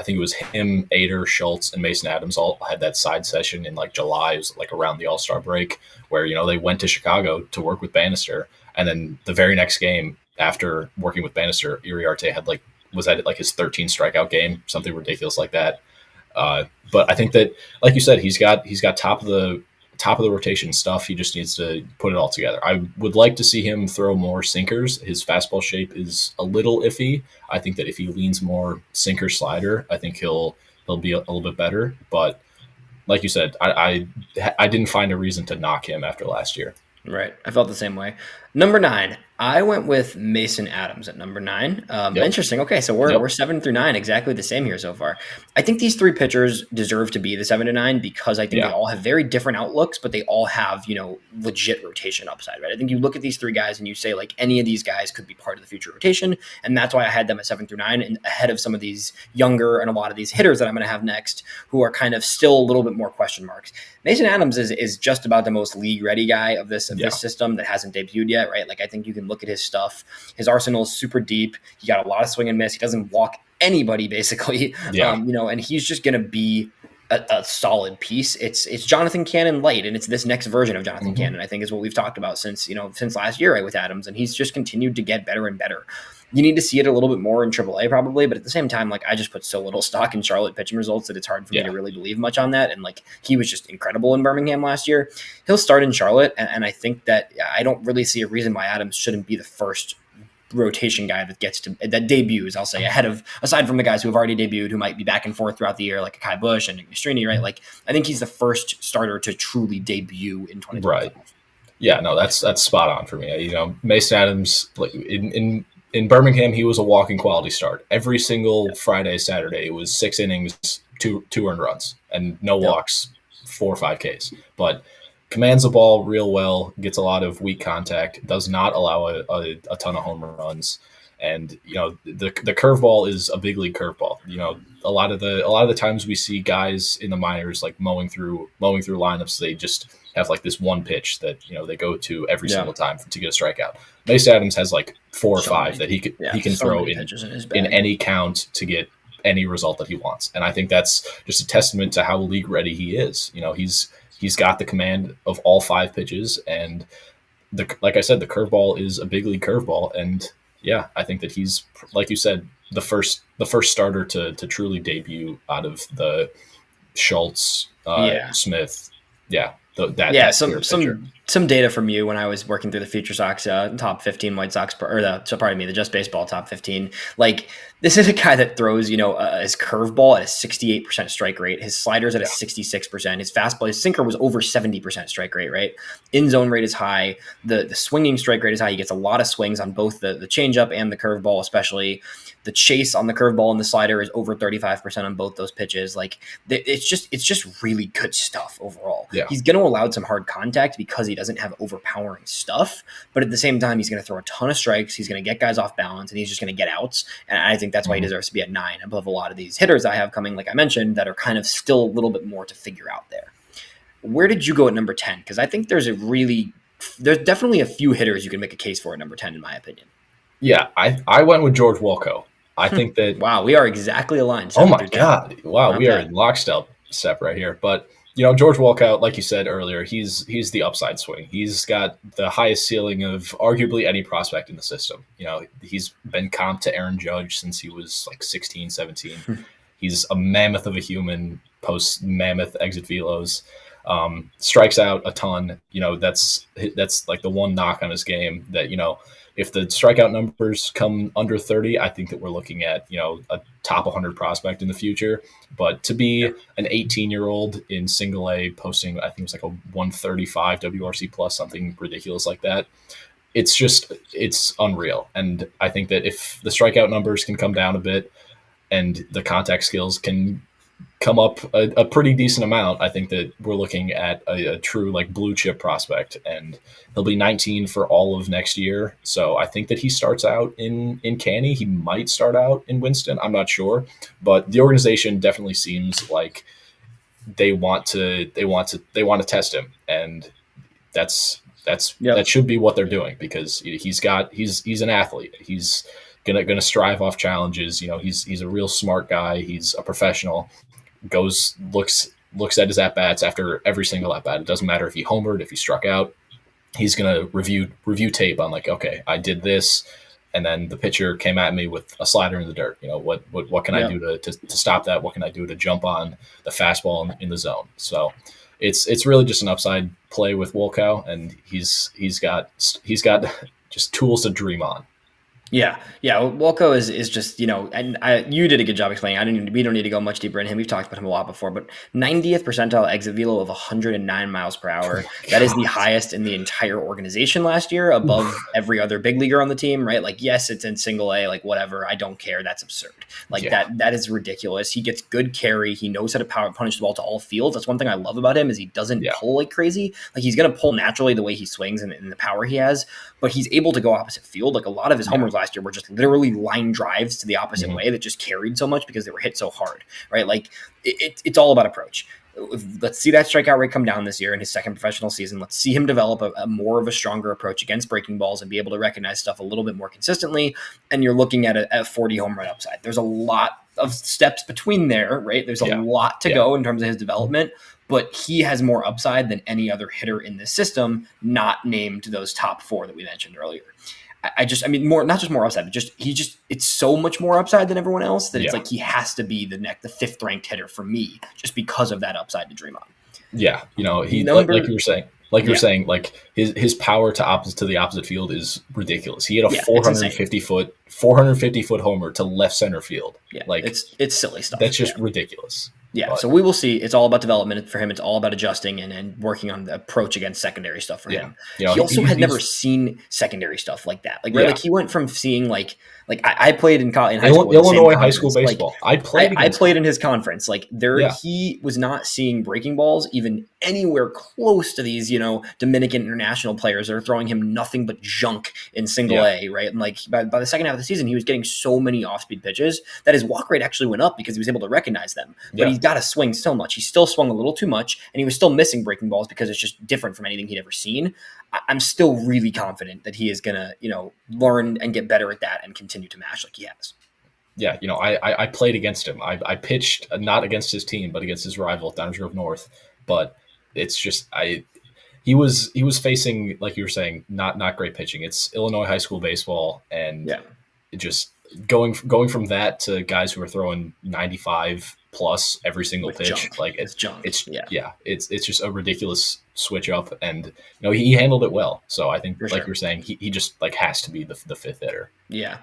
think it was him, Edgar, Schultz, and Mason Adams all had that side session in like July. It was like around the All-Star break where, they went to Chicago to work with Bannister. And then the very next game after working with Bannister, Iriarte was at like his 13 strikeout game, something ridiculous like that. But I think that, like you said, he's got top of the rotation stuff. He just needs to put it all together. I would like to see him throw more sinkers. His fastball shape is a little iffy. I think that if he leans more sinker slider, I think he'll be a little bit better. But like you said, I didn't find a reason to knock him after last year. Right. I felt the same way. Number 9, I went with Mason Adams at number 9. Interesting. Okay, so we're 7 through 9, exactly the same here so far. I think these 3 pitchers deserve to be the 7 to 9 because I think they all have very different outlooks, but they all have, legit rotation upside, right? I think you look at these 3 guys and you say, like, any of these guys could be part of the future rotation, and that's why I had them at 7 through 9 and ahead of some of these younger and a lot of these hitters that I'm going to have next who are kind of still a little bit more question marks. Mason Adams is just about the most league-ready guy of this system that hasn't debuted yet, right? Like, I think you can look at his stuff. His arsenal is super deep. He got a lot of swing and miss. He doesn't walk anybody, basically. And he's just going to be a solid piece. It's Jonathan Cannon light, and it's this next version of Jonathan Cannon, I think, is what we've talked about since last year, right, with Adams, and he's just continued to get better and better. You need to see it a little bit more in AAA probably, but at the same time, like, I just put so little stock in Charlotte pitching results that it's hard for me to really believe much on that. And like, he was just incredible in Birmingham last year. He'll start in Charlotte, and I think that I don't really see a reason why Adams shouldn't be the first rotation guy that debuts, I'll say, aside from the guys who have already debuted, who might be back and forth throughout the year, like a Kai Bush and Nick Nastrini, right? Like, I think he's the first starter to truly debut in 2025. Right. Yeah, no, that's spot on for me. Mason Adams, like in Birmingham, he was a walking quality start. Every single Friday, Saturday, it was 6 innings, two earned runs, and no walks, 4 or 5 Ks. But commands the ball real well, gets a lot of weak contact, does not allow a ton of home runs. And the curveball is a big league curveball. A lot of the times we see guys in the minors like mowing through lineups, they just have like this one pitch that they go to every single time to get a strikeout. Mason Adams has like 4 or 5 that he can throw in any count to get any result that he wants. And I think that's just a testament to how league ready he is. He's got the command of all 5 pitches, and like I said, the curveball is a big league curveball. And yeah, I think that he's, like you said, the first starter to truly debut out of the Schultz, Smith. Yeah. Some data from you when I was working through the FutureSox top 15 White Sox, the Just Baseball top 15. Like, this is a guy that throws, his curveball at a 68% strike rate, his sliders at a 66%, his fastball, his sinker was over 70% strike rate, right? In zone rate is high. The swinging strike rate is high. He gets a lot of swings on both the changeup and the curveball, especially. The chase on the curveball and the slider is over 35% on both those pitches. Like, it's just really good stuff overall. Yeah. He's going to allow some hard contact because he doesn't have overpowering stuff, but at the same time, he's going to throw a ton of strikes. He's going to get guys off balance, and he's just going to get outs. And I think that's why he deserves to be at 9 above a lot of these hitters I have coming, like I mentioned, that are kind of still a little bit more to figure out there. Where did you go at number 10? Because I think there's definitely a few hitters you can make a case for at number 10, in my opinion. Yeah, I went with George Wolko. I think that... Wow, we are exactly aligned. Oh my God. Wow, we are in lockstep right here. But, George Wolkout, like you said earlier, he's the upside swing. He's got the highest ceiling of arguably any prospect in the system. He's been comped to Aaron Judge since he was like 16, 17. He's a mammoth of a human post mammoth exit velos. Strikes out a ton. That's like the one knock on his game that, if the strikeout numbers come under 30, I think that we're looking at, a top 100 prospect in the future. But to be an 18-year-old in single A posting, I think it was like a 135 WRC plus, something ridiculous like that, it's unreal. And I think that if the strikeout numbers can come down a bit and the contact skills can come up a pretty decent amount, I think that we're looking at a true like blue chip prospect, and he'll be 19 for all of next year. So I think that he starts out in Canny. He might start out in Winston. I'm not sure, but the organization definitely seems like they want to test him, and that should be what they're doing, because he's an athlete. He's gonna strive off challenges. He's a real smart guy. He's a professional. Looks at his at bats after every single at bat. It doesn't matter if he homered, if he struck out. He's gonna review tape on like, okay, I did this, and then the pitcher came at me with a slider in the dirt. What can I do to stop that? What can I do to jump on the fastball in the zone? So it's really just an upside play with Wolkow, and he's got just tools to dream on. Yeah. Wolko is just, and you did a good job explaining. We don't need to go much deeper in him. We've talked about him a lot before, but 90th percentile exit velo of 109 miles per hour. That is the highest in the entire organization last year, above every other big leaguer on the team, right? Like, yes, it's in single A, like whatever. I don't care. That's absurd. That is ridiculous. He gets good carry. He knows how to punish the ball to all fields. That's one thing I love about him, is he doesn't pull like crazy. Like, he's going to pull naturally the way he swings and the power he has, but he's able to go opposite field. Like, a lot of his homers last year were just literally line drives to the opposite way that just carried so much because they were hit so hard, right? Like, it's all about approach. Let's see that strikeout rate come down this year in his second professional season. Let's see him develop a more of a stronger approach against breaking balls and be able to recognize stuff a little bit more consistently. And you're looking at a 40 home run upside. There's a lot of steps between there, right? There's a lot to go in terms of his development, but he has more upside than any other hitter in this system, not named those top 4 that we mentioned earlier. Not just more upside, but it's so much more upside than everyone else that it's like he has to be the 5th ranked hitter for me, just because of that upside to dream on. Yeah, like you were saying, Like you're Yeah. saying, like his power to the opposite field is ridiculous. He had a Yeah, it's insane. 450 foot homer to left center field. Yeah, Like it's silly stuff. that's just ridiculous. Yeah, But so we will see. It's all about development for him. It's all about adjusting and working on the approach against secondary stuff for him. you know, He also had he's never seen secondary stuff like that. Like, right, yeah. like he went from seeing I played in high school, in the same Illinois high school conference. baseball. Like, I played in his conference. Like he was not seeing breaking balls even anywhere close to these, Dominican international players that are throwing him nothing but junk in single A, right? And like by the second half of the season, he was getting so many off-speed pitches that his walk rate actually went up because he was able to recognize them. But he's got to swing so much. He still swung a little too much, and he was still missing breaking balls because it's just different from anything he'd ever seen. I'm still really confident that he is going to, learn and get better at that and continue to mash like he has. Yeah, I played against him. I pitched not against his team, but against his rival, Downers Grove North. But it's just he was facing, like you were saying, not great pitching. It's Illinois high school baseball, and it just going from that to guys who are throwing 95 plus every single pitch, junk. like it's junk. It's just a ridiculous switch up, and he handled it well. So I think, like you're saying, he just like has to be the fifth hitter. Yeah.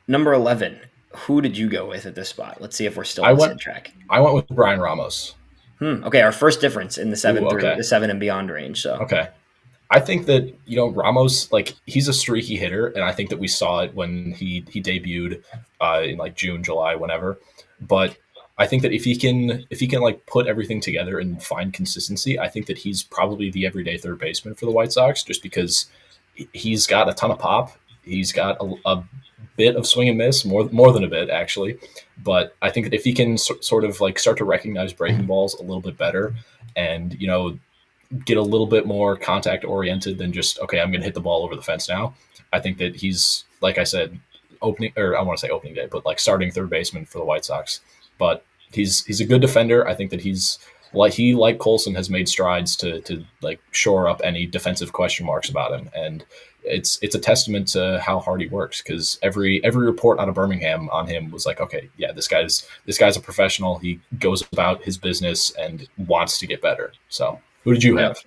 Number 11. Who did you go with at this spot? Let's see if we're still on the same track. I went with Brian Ramos. Okay, our first difference in the 7 and beyond range. So okay. I think that, Ramos, like, he's a streaky hitter, and I think that we saw it when he debuted in like June, July, whenever. But I think that if he can like put everything together and find consistency, I think that he's probably the everyday third baseman for the White Sox, just because he's got a ton of pop. He's got a bit of swing and miss, more than a bit actually. But I think that if he can sort of like start to recognize breaking balls a little bit better, and get a little bit more contact oriented than just, okay, I'm going to hit the ball over the fence now. I think that he's, like I said, I want to say opening day, but like starting third baseman for the White Sox. But he's a good defender. I think that he's like Colson has made strides to like shore up any defensive question marks about him, and it's a testament to how hard he works, because every report out of Birmingham on him was like, okay, yeah, this guy's a professional. He goes about his business and wants to get better. So who did you have?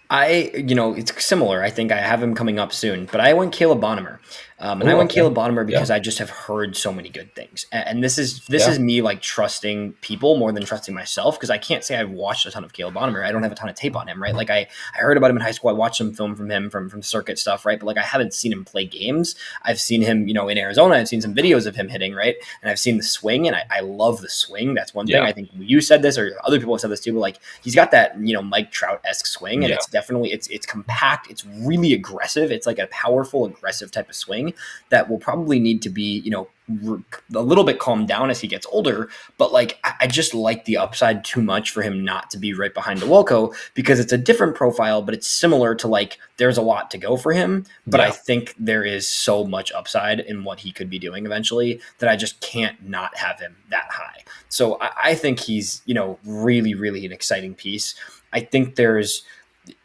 It's similar. I think I have him coming up soon, but I went Caleb Bonham. I went Caleb Bonham because I just have heard so many good things. And this is me like trusting people more than trusting myself, because I can't say I've watched a ton of Caleb Bonham. I don't have a ton of tape on him, right? Like I heard about him in high school. I watched some film from him from circuit stuff, right? But like I haven't seen him play games. I've seen him, in Arizona. I've seen some videos of him hitting, right? And I've seen the swing, and I love the swing. That's one thing. I think you said this, or other people have said this too, but like he's got that, Mike Trout-esque swing, and it's definitely, it's compact. It's really aggressive. It's like a powerful, aggressive type of swing that will probably need to be, a little bit calmed down as he gets older. But like, I just like the upside too much for him not to be right behind DeWolko, because it's a different profile, but it's similar to like, there's a lot to go for him. But I think there is so much upside in what he could be doing eventually that I just can't not have him that high. So I think he's, really, really an exciting piece. I think there's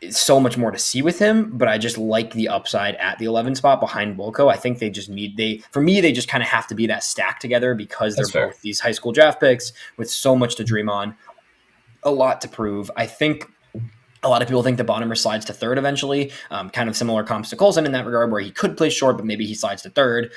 so much more to see with him, but I just like the upside at the 11 spot behind Wolko. I think they just kind of have to be that stack together, because they're both these high school draft picks with so much to dream on, a lot to prove. I think a lot of people think that Bonham slides to third eventually, kind of similar comps to Colson in that regard, where he could play short, but maybe he slides to third.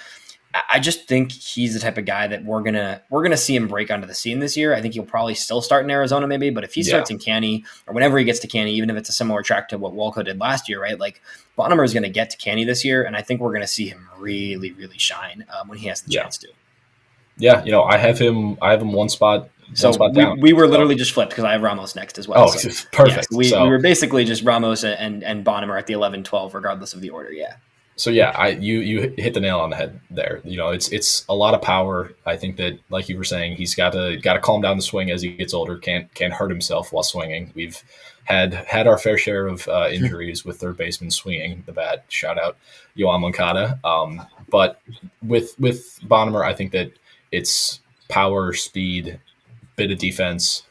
I just think he's the type of guy that we're gonna see him break onto the scene this year. I think he'll probably still start in Arizona maybe, but if he starts in Canny, or whenever he gets to Canny, even if it's a similar track to what Wolko did last year, right? Like Bonham is going to get to Canny this year, and I think we're going to see him really, really shine when he has the chance to. Yeah, I have him one spot. Down. We were literally just flipped, because I have Ramos next as well. Oh, so, perfect. Yeah, we were basically just Ramos and Bonham at the 11-12, regardless of the order. Yeah. So yeah, you hit the nail on the head there. It's a lot of power. I think that, like you were saying, he's got to calm down the swing as he gets older. Can't hurt himself while swinging. We've had our fair share of injuries with third basemen swinging the bat. Shout out Yoan Moncada. But with Bonham, I think that it's power, speed, bit of defense,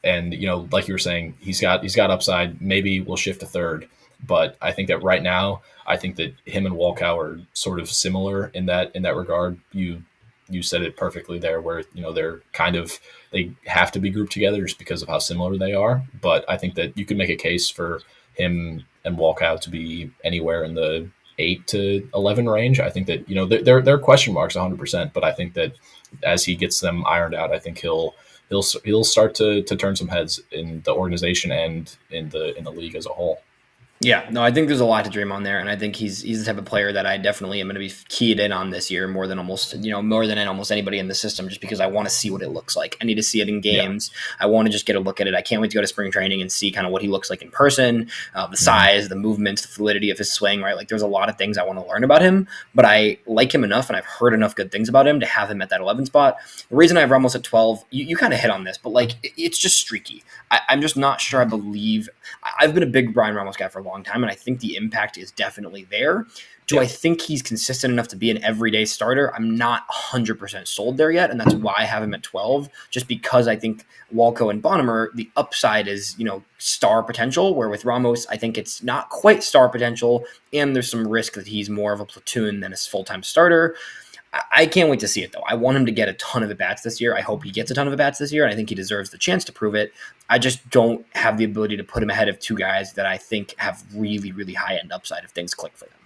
and like you were saying, he's got upside. Maybe we'll shift to third. But I think that right now, I think that him and Wolkow are sort of similar in that regard. You said it perfectly there, where they have to be grouped together just because of how similar they are. But I think that you can make a case for him and Walcott to be anywhere in the 8 to 11 range. I think that, they're question marks 100%, but I think that as he gets them ironed out, I think he'll start to turn some heads in the organization and in the league as a whole. Yeah, no, I think there's a lot to dream on there, and I think he's the type of player that I definitely am going to be keyed in on this year more than almost anybody in the system, just because I want to see what it looks like. I need to see it in games. Yeah. I want to just get a look at it. I can't wait to go to spring training and see kind of what he looks like in person, the size, the movements, the fluidity of his swing, right? Like there's a lot of things I want to learn about him, but I like him enough and I've heard enough good things about him to have him at that 11 spot. The reason I have Ramos at 12, you kind of hit on this, but like it's just streaky. I'm just not sure I believe. I've been a big Brian Ramos guy for a long time, and I think the impact is definitely there. Do I think he's consistent enough to be an everyday starter? I'm not 100% sold there yet, and that's why I have him at 12, just because I think Walco and Bonham, the upside is, star potential, where with Ramos, I think it's not quite star potential, and there's some risk that he's more of a platoon than a full-time starter. I can't wait to see it, though. I want him to get a ton of at-bats this year. I hope he gets a ton of at-bats this year, and I think he deserves the chance to prove it. I just don't have the ability to put him ahead of two guys that I think have really, really high-end upside if things click for them.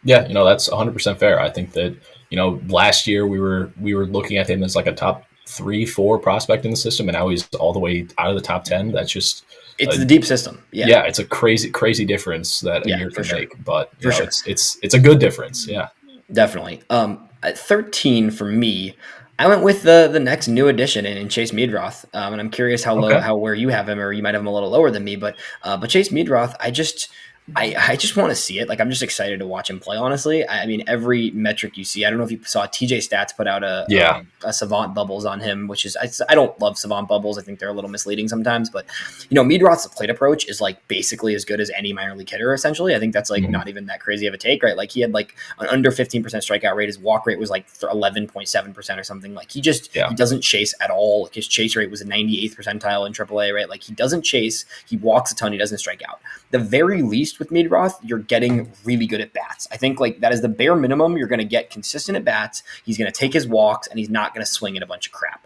Yeah, that's 100% fair. I think that, last year we were looking at him as like a top 3-4 prospect in the system, and now he's all the way out of the top 10. That's just it's the deep system. Yeah, it's a crazy difference that a year can make, but it's a good difference. Yeah, definitely. At 13 for me, I went with the next new addition in Chase Meadroth, and I'm curious where you have him, or you might have him a little lower than me. But Chase Meadroth, I just want to see it. Like, I'm just excited to watch him play, honestly. I mean, every metric you see, I don't know if you saw TJ Stats put out a Savant Bubbles on him, which is, I don't love Savant Bubbles. I think they're a little misleading sometimes, but Meadroth's plate approach is like basically as good as any minor league hitter, essentially. I think that's like not even that crazy of a take, right? Like he had like an under 15% strikeout rate. His walk rate was like 11.7% or something. Like he doesn't chase at all. Like his chase rate was a 98th percentile in AAA, right? Like he doesn't chase, he walks a ton, he doesn't strike out. The very least with Meadroth, you're getting really good at bats. I think like that is the bare minimum. You're going to get consistent at bats. He's going to take his walks, and he's not going to swing at a bunch of crap.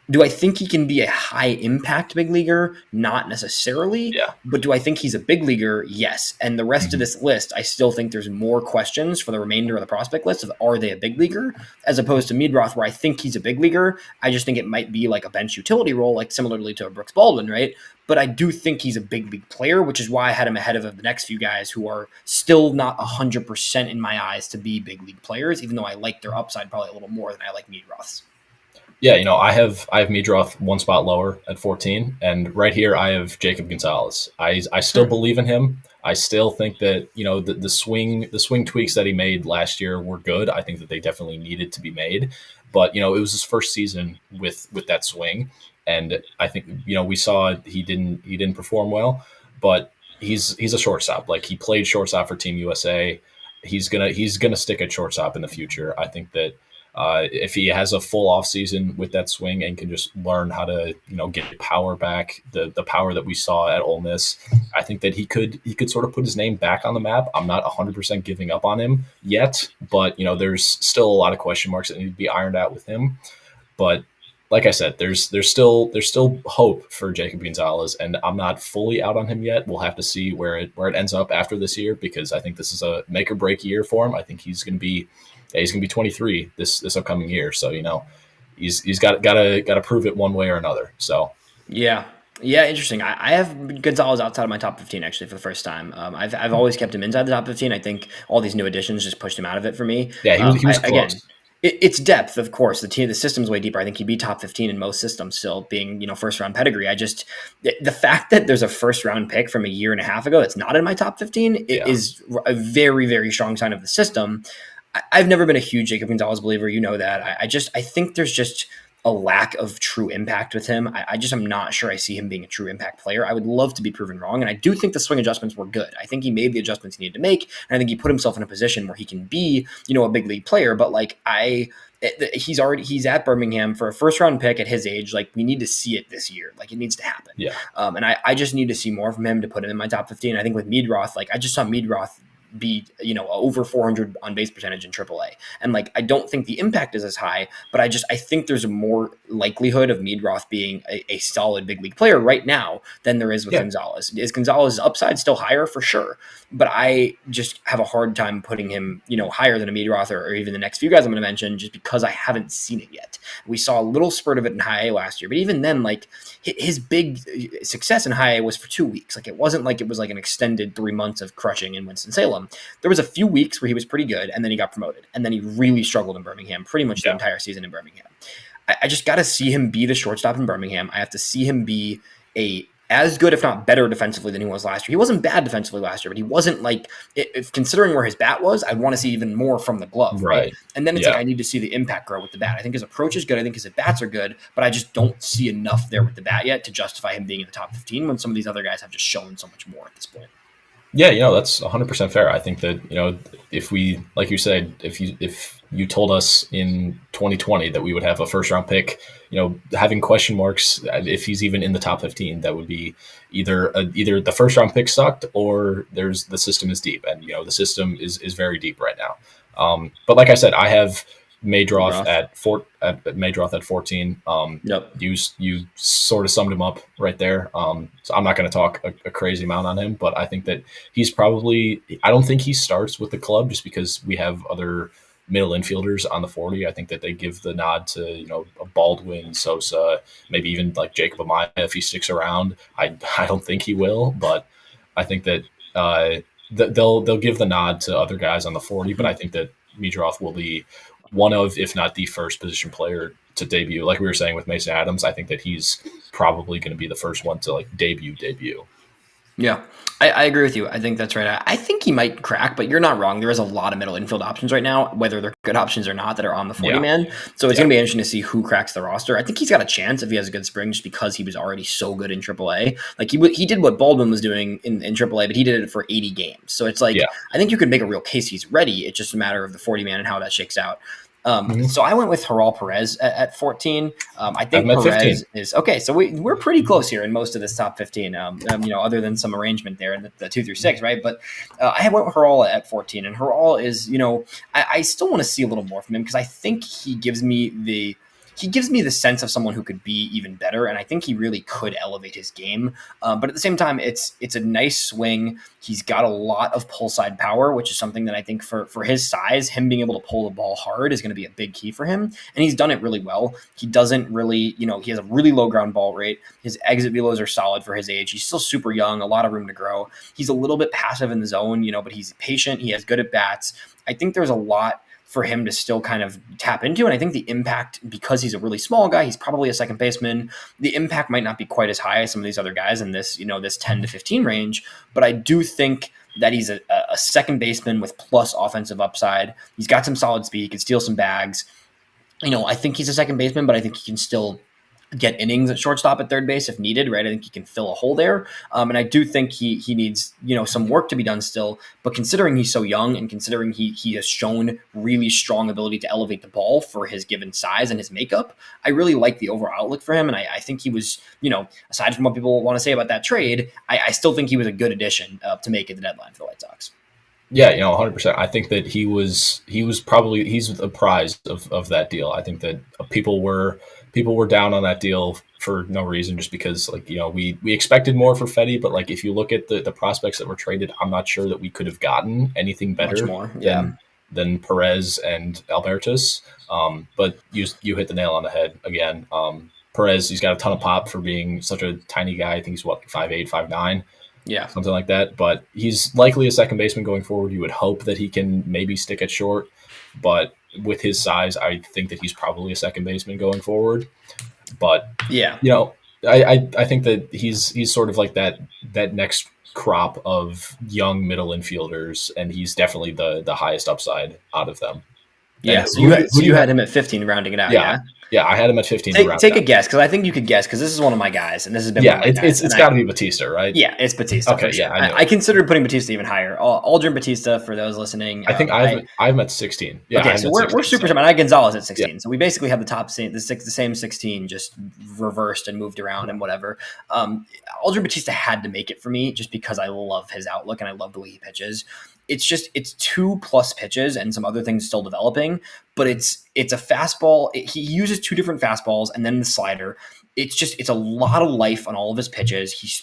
Do I think he can be a high impact big leaguer? Not necessarily. Yeah. But do I think he's a big leaguer? Yes. And the rest of this list, I still think there's more questions for the remainder of the prospect list of are they a big leaguer, as opposed to Meadroth, where I think he's a big leaguer. I just think it might be like a bench utility role, like similarly to a Brooks Baldwin, right? But I do think he's a big league player, which is why I had him ahead of the next few guys who are still not 100% in my eyes to be big league players, even though I like their upside probably a little more than I like Meadroth's. Yeah, I have Meadroth one spot lower at 14, and right here I have Jacob Gonzalez. I still believe in him. I still think that the swing tweaks that he made last year were good. I think that they definitely needed to be made, but it was his first season with that swing, and I think we saw he didn't perform well, but he's a shortstop. Like he played shortstop for Team USA. He's gonna stick at shortstop in the future. I think that. If he has a full off season with that swing and can just learn how to, get power back, the power that we saw at Ole Miss, I think that he could sort of put his name back on the map. I'm not 100% giving up on him yet, but there's still a lot of question marks that need to be ironed out with him. But like I said, there's still hope for Jacob Gonzalez, and I'm not fully out on him yet. We'll have to see where it ends up after this year, because I think this is a make or break year for him. I think he's going to be 23 this upcoming year. So, he's got to prove it one way or another. So, yeah, interesting. I have Gonzalez outside of my top 15 actually for the first time. I've always kept him inside the top 15. I think all these new additions just pushed him out of it for me. Yeah, he was close. Again, it's the of course. The system's way deeper. I think he'd be top 15 in most systems still, being first round pedigree. The fact that there's a first round pick from a year and a half ago that's not in my top 15 is a very, very strong sign of the system. I've never been a huge Jacob Gonzalez believer. You know that. I think there's just a lack of true impact with him. I'm not sure I see him being a true impact player. I would love to be proven wrong. And I do think the swing adjustments were good. I think he made the adjustments he needed to make. And I think he put himself in a position where he can be, a big league player. But he's at Birmingham for a first round pick at his age. Like, we need to see it this year. Like, it needs to happen. Yeah. And I just need to see more from him to put him in my top 15. I think with Meadroth, I just saw Meadroth be, over 400 on base percentage in AAA. And like, I don't think the impact is as high, but I think there's a more likelihood of Meadroth being a solid big league player right now than there is with Gonzalez. Is Gonzalez's upside still higher? For sure. But I just have a hard time putting him, higher than a Meadroth or even the next few guys I'm going to mention, just because I haven't seen it yet. We saw a little spurt of it in high A last year, but even then, like, his big success in high A was for 2 weeks. Like, it wasn't like it was like an extended 3 months of crushing in Winston-Salem. There was a few weeks where he was pretty good, and then he got promoted, and then he really struggled in Birmingham, pretty much the entire season in Birmingham. I just got to see him be the shortstop in Birmingham. I have to see him be as good, if not better, defensively than he was last year. He wasn't bad defensively last year, but he wasn't like, if considering where his bat was, I'd want to see even more from the glove, right? And then it's like, I need to see the impact grow with the bat. I think his approach is good. I think his at-bats are good, but I just don't see enough there with the bat yet to justify him being in the top 15 when some of these other guys have just shown so much more at this point. Yeah, that's 100% fair. I think that, if we, like you said, if you told us in 2020 that we would have a first round pick, having question marks if he's even in the top 15, that would be either the first round pick sucked or the system is deep, and the system is very deep right now. But like I said, I have Meadroth at 14. You sort of summed him up right there. So I'm not going to talk a crazy amount on him, but I think that he's probably, I don't think he starts with the club just because we have other middle infielders on the 40. I think that they give the nod to, a Baldwin, Sosa, maybe even like Jacob Amaya if he sticks around. I don't think he will, but I think that they'll give the nod to other guys on the 40, but I think that Meadroth will be one of, if not the first position player to debut. Like we were saying with Mason Adams, I think that he's probably going to be the first one to like debut. Yeah, I agree with you. I think that's right. I think he might crack, but you're not wrong. There is a lot of middle infield options right now, whether they're good options or not, that are on the 40-man. So it's going to be interesting to see who cracks the roster. I think he's got a chance if he has a good spring just because he was already so good in AAA. Like, he did what Baldwin was doing in AAA, but he did it for 80 games. So it's like, I think you could make a real case he's ready. It's just a matter of the 40-man and how that shakes out. So I went with Gerald Perez at 14. I think Perez 15. Is okay. So we're pretty close here in most of this top 15. Other than some arrangement there in the 2 through 6, right? But I went with Gerald at 14, and Gerald is, I still want to see a little more from him because I think he gives me the sense of someone who could be even better, and I think he really could elevate his game. But at the same time, it's a nice swing. He's got a lot of pull side power, which is something that I think for his size, him being able to pull the ball hard is going to be a big key for him. And he's done it really well. He doesn't really, he has a really low ground ball rate. His exit velos are solid for his age. He's still super young, a lot of room to grow. He's a little bit passive in the zone, but he's patient. He has good at bats. I think there's a lot for him to still kind of tap into. And I think the impact, because he's a really small guy, he's probably a second baseman. The impact might not be quite as high as some of these other guys in this, this 10 to 15 range. But I do think that he's a second baseman with plus offensive upside. He's got some solid speed. He can steal some bags. I think he's a second baseman, but I think he can still get innings at shortstop, at third base if needed, right? I think he can fill a hole there. And I do think he needs, some work to be done still, but considering he's so young and considering he has shown really strong ability to elevate the ball for his given size and his makeup, I really like the overall outlook for him. And I think he was, aside from what people want to say about that trade, I still think he was a good addition to make at the deadline for the White Sox. Yeah, 100%. I think that he's the prize of that deal. I think that people were down on that deal for no reason, just because we expected more for Fetty, but if you look at the prospects that were traded, I'm not sure that we could have gotten anything better than Perez and Albertus. But you hit the nail on the head again. Perez, he's got a ton of pop for being such a tiny guy. I think he's 5'8", 5'9". Yeah, something like that. But he's likely a second baseman going forward. You would hope that he can maybe stick at short, but with his size, I think that he's probably a second baseman going forward. But I think that he's sort of like that next crop of young middle infielders, and he's definitely the highest upside out of them. Yeah, so you had him at 15, rounding it out. Yeah, I had him at 15. Take a guess, because I think you could guess, because this is one of my guys, and this has been one of my guys. It's got to be Batista, right? Yeah, it's Batista. Okay, sure. I considered putting Batista even higher. Aldrin Batista, for those listening. I think I have him at 16. Yeah, okay, so we're super similar. I had Gonzalez at 16, so we basically have the same 16, just reversed and moved around and whatever. Aldrin Batista had to make it for me, just because I love his outlook and I love the way he pitches. it's 2+ pitches and some other things still developing, but it's a fastball. He uses 2 different fastballs and then the slider. It's a lot of life on all of his pitches. He's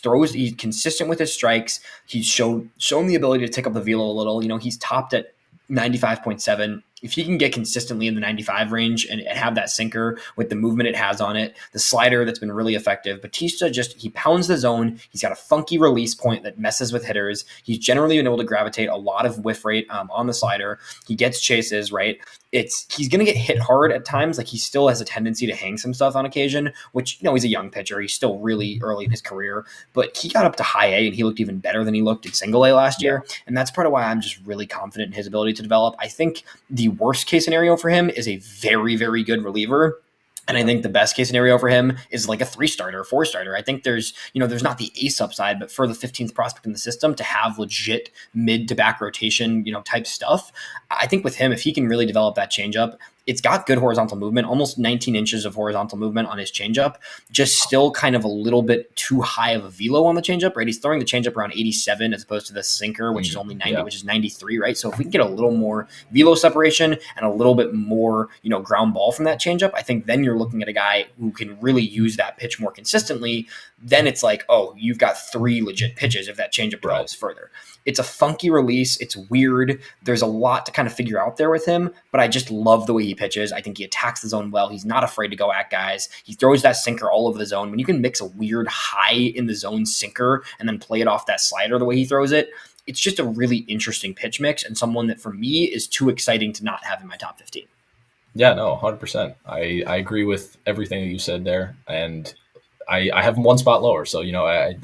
consistent with his strikes. He's shown the ability to tick up the velo a little. He's topped at 95.7. If he can get consistently in the 95 range and have that sinker with the movement it has on it, the slider that's been really effective, Bautista he pounds the zone. He's got a funky release point that messes with hitters. He's generally been able to gravitate a lot of whiff rate on the slider. He gets chases, right? He's going to get hit hard at times. Like he still has a tendency to hang some stuff on occasion, which, he's a young pitcher. He's still really early in his career, but he got up to high A and he looked even better than he looked in single A last year. And that's part of why I'm just really confident in his ability to develop. I think the worst case scenario for him is a very, very good reliever. And I think the best case scenario for him is like a 3-starter, 4-starter. I think there's not the ace upside, but for the 15th prospect in the system to have legit mid to back rotation, type stuff. I think with him, if he can really develop that changeup, it's got good horizontal movement, almost 19 inches of horizontal movement on his changeup, just still kind of a little bit too high of a velo on the changeup, right? He's throwing the changeup around 87 as opposed to the sinker, which is only 90, which is 93, right? So if we can get a little more velo separation and a little bit more, ground ball from that changeup, I think then you're looking at a guy who can really use that pitch more consistently. Then it's like, oh, you've got 3 legit pitches if that changeup develops further. It's a funky release. It's weird. There's a lot to kind of figure out there with him, but I just love the way he pitches. I think he attacks the zone well. He's not afraid to go at guys. He throws that sinker all over the zone. When you can mix a weird high in the zone sinker and then play it off that slider the way he throws it, it's just a really interesting pitch mix and someone that for me is too exciting to not have in my top 15. Yeah, no, 100%. I agree with everything that you said there. And I have him 1 spot lower. So, I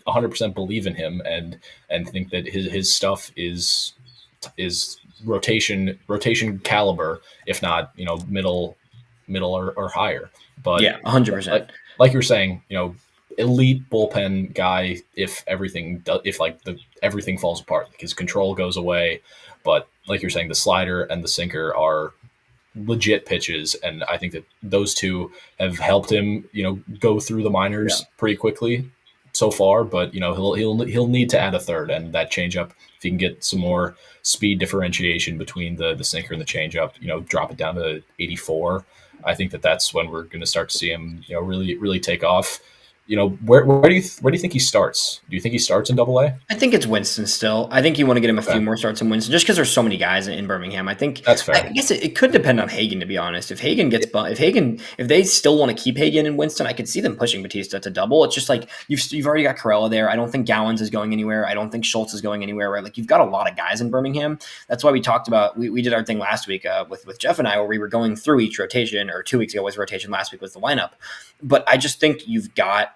100% believe in him and think that his stuff is rotation caliber, if not, middle or higher. But yeah, 100%. Like you were saying, elite bullpen guy if everything falls apart. Like his control goes away. But like you're saying, the slider and the sinker are legit pitches, and I think that those 2 have helped him, go through the minors pretty quickly so far. But he'll need to add a third, and that changeup, if he can get some more speed differentiation between the sinker and the changeup, drop it down to 84. I think that's when we're going to start to see him, really, really take off. Where do you think he starts? Do you think he starts in Double-A? I think it's Winston still. I think you want to get him a few more starts in Winston just because there's so many guys in Birmingham. I think that's fair. I guess it could depend on Hagen, to be honest. If Hagen gets if they still want to keep Hagen in Winston, I could see them pushing Bautista to double. It's just like you've already got Quero there. I don't think Gowans is going anywhere. I don't think Schultz is going anywhere. Right? Like you've got a lot of guys in Birmingham. That's why we talked about we did our thing last week with Jeff and I where we were going through each rotation, or 2 weeks ago was rotation. Last week was the lineup. But I just think you've got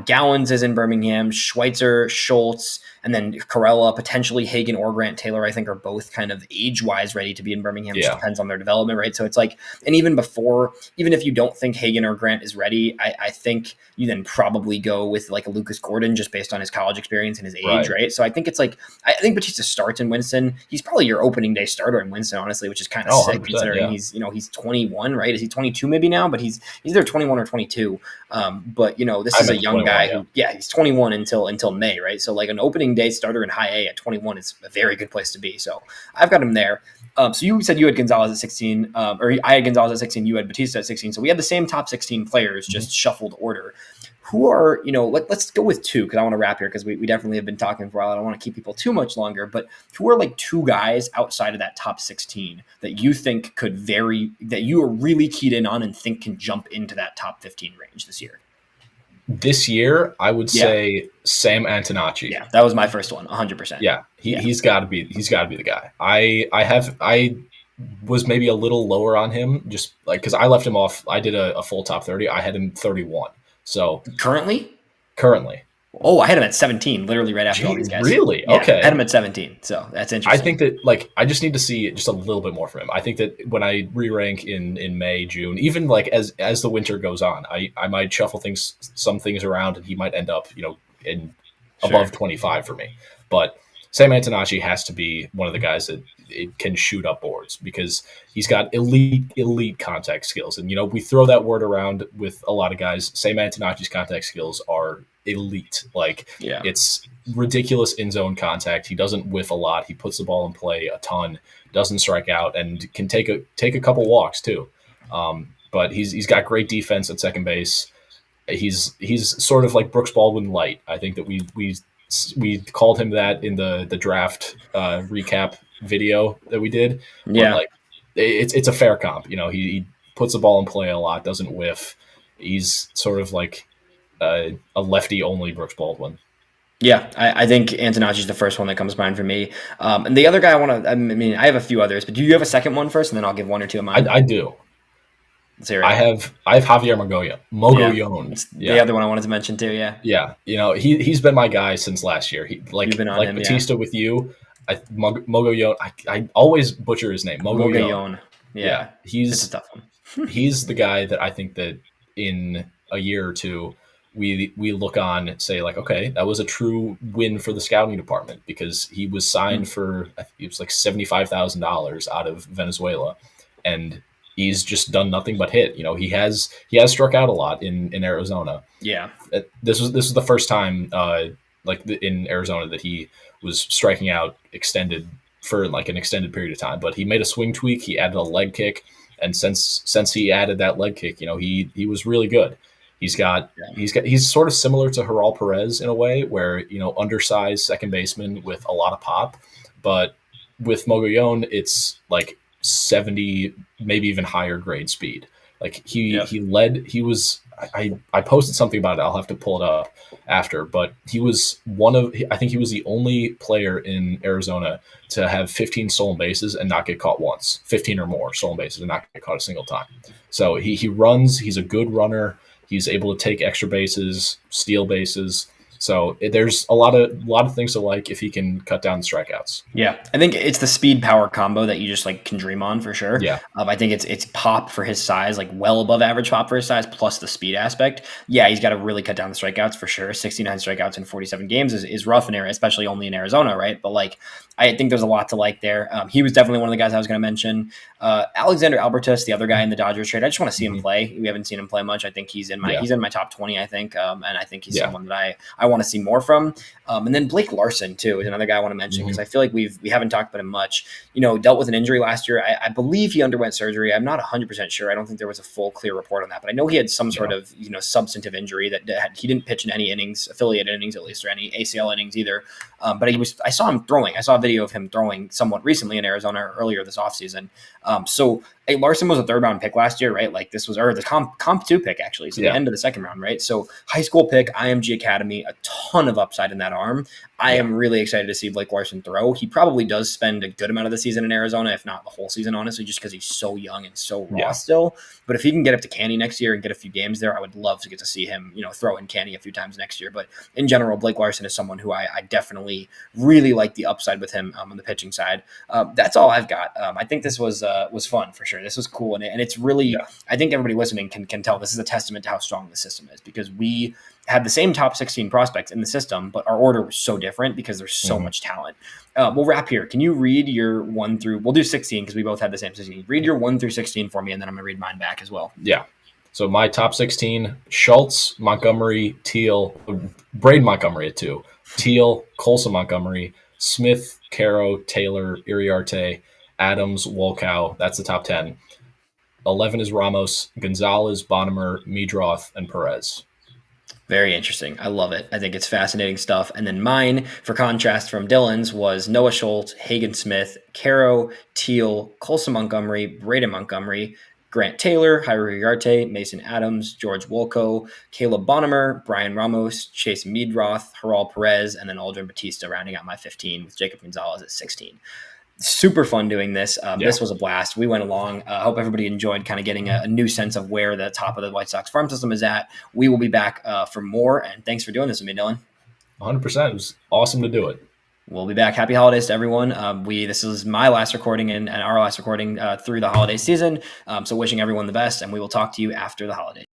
Gowans is in Birmingham, Schweitzer, Schultz, and then Corella, potentially Hagen or Grant Taylor, I think are both kind of age-wise ready to be in Birmingham. It depends on their development, right? So it's like, and even if you don't think Hagen or Grant is ready, I think you then probably go with like a Lucas Gordon just based on his college experience and his age, right? So I think it's like, I think Bautista starts in Winston. He's probably your opening day starter in Winston, honestly, which is kind of sick considering he's 21, right? Is he 22 maybe now? But he's either 21 or 22. But this is a young guy who, he's 21 until May, right? So like an opening day starter in high A at 21 is a very good place to be. So I've got him there. So you said you had Gonzalez at 16, or I had Gonzalez at 16, you had Bautista at 16. So we had the same top 16 players, just shuffled order. Who are, let's go with 2, because I want to wrap here because we definitely have been talking for a while. I don't want to keep people too much longer, but who are like 2 guys outside of that top 16 that you think that you are really keyed in on and think can jump into that top 15 range this year? This year, I would say Sam Antonacci. Yeah, that was my first one, 100%. Yeah, he's got to be the guy. I was maybe a little lower on him just like because I left him off. I did a full top 30. I had him 31. So currently. Oh, I had him at 17, literally right after all these guys. Really? Yeah, okay. I had him at 17, so that's interesting. I think that I just need to see just a little bit more from him. I think that when I re-rank in May, June, even as the winter goes on, I might shuffle some things around, and he might end up in above 25 for me. But Sam Antonacci has to be one of the guys that it can shoot up boards because he's got elite contact skills. And, we throw that word around with a lot of guys. Sam Antonacci's contact skills are elite. Like, Yeah. it's ridiculous in zone contact. He doesn't whiff a lot. He puts the ball in play a ton, doesn't strike out, and can take a couple walks too. But he's got great defense at second base. He's sort of like Brooks Baldwin light. I think that we called him that in the draft recap video that we did. But like, it's a fair comp. You know, he puts the ball in play a lot, doesn't whiff. He's sort of like a lefty only Brooks Baldwin. Yeah, I think Antonacci's the first one that comes to mind for me. And the other guy I mean, I have a few others, but do you have a second one first, and then I'll give one or two of mine? I do. Let's hear it. I have Javier Mogollon. Yeah. The other one I wanted to mention too. Yeah. Yeah. You know, he's been my guy since last year. You've been on him, Batista with you. Mogollon. I always butcher his name. Mogollon. Yeah. It's a tough one. He's the guy that I think that in a year or two we look on and say, like, okay, that was a true win for the scouting department, because he was signed for, it was like $75,000 out of Venezuela, and he's just done nothing but hit. You know, he has struck out a lot in Arizona. Yeah. This was the first time in Arizona that he was striking out for like an extended period of time. But he made a swing tweak. He added a leg kick, and since he added that leg kick, you know, he was really good. He's sort of similar to Harold Perez in a way, where, you know, undersized second baseman with a lot of pop, but with Mogollon, it's like 70, maybe even higher grade speed. Like I posted something about it. I'll have to pull it up after, but I think he was the only player in Arizona to have 15 stolen bases and not get caught once, 15 or more stolen bases and not get caught a single time. So he runs, he's a good runner. He's able to take extra bases, steal bases. So there's a lot of things to like if he can cut down the strikeouts. Yeah, I think it's the speed power combo that you just like can dream on for sure. Yeah, I think it's pop for his size, like well above average pop for his size, plus the speed aspect. Yeah, he's got to really cut down the strikeouts for sure. 69 strikeouts in 47 games is rough in Arizona, especially only in Arizona, right? But like, I think there's a lot to like there. He was definitely one of the guys I was going to mention. Alexander Albertus, the other guy in the Dodgers trade. I just want to see him play. We haven't seen him play much. I think he's in my top 20. I think, and I think he's someone that I want to see more from. And then Blake Larson too is another guy I want to mention, because I feel like we haven't talked about him much. You know, dealt with an injury last year. I believe he underwent surgery. I'm not 100% sure. I don't think there was a full clear report on that, but I know he had some sort of, you know, substantive injury that he didn't pitch in any innings, affiliated innings at least, or any ACL innings either. But I saw him throwing. I saw a video of him throwing somewhat recently in Arizona earlier this offseason. So Larson was a third round pick last year, right? Like this was, or the comp 2 pick actually. So the end of the second round, right? So high school pick, IMG Academy, a ton of upside in that arm. I am really excited to see Blake Larson throw. He probably does spend a good amount of the season in Arizona, if not the whole season, honestly, just because he's so young and so raw still. But if he can get up to Canny next year and get a few games there, I would love to get to see him, you know, throw in Canny a few times next year. But in general, Blake Larson is someone who I definitely really like the upside with him on the pitching side. That's all I've got. I think this was fun for sure. This was cool, and it's really, I think everybody listening can tell this is a testament to how strong the system is, because we had the same top 16 prospects in the system, but our order was so different because there's so much talent. We'll wrap here. Can you read your 1 through, we'll do 16 because we both had the same 16. Read your 1 through 16 for me, and then I'm going to read mine back as well. Yeah. So my top 16, Schultz, Montgomery, Teel, Braden Montgomery at 2, Teel, Colson Montgomery, Smith, Quero, Taylor, Iriarte, Adams, Wolkow. That's the top 10. 11 is Ramos, Gonzalez, Bonnemer, Meadroth, and Perez. Very interesting. I love it. I think it's fascinating stuff. And then mine, for contrast from Dylan's, was Noah Schultz, Hagen Smith, Quero, Teel, Colson Montgomery, Braden Montgomery, Grant Taylor, Jairo Iriarte, Mason Adams, George Wolko, Caleb Bonnemer, Brian Ramos, Chase Meadroth, Harold Perez, and then Aldrin Batista rounding out my 15 with Jacob Gonzalez at 16. Super fun doing this. This was a blast. We went along. I hope everybody enjoyed kind of getting a new sense of where the top of the White Sox farm system is at. We will be back for more, and thanks for doing this with me, Dylan. 100%. It was awesome to do it. We'll be back. Happy holidays to everyone. This is my last recording and our last recording through the holiday season. So wishing everyone the best, and we will talk to you after the holidays.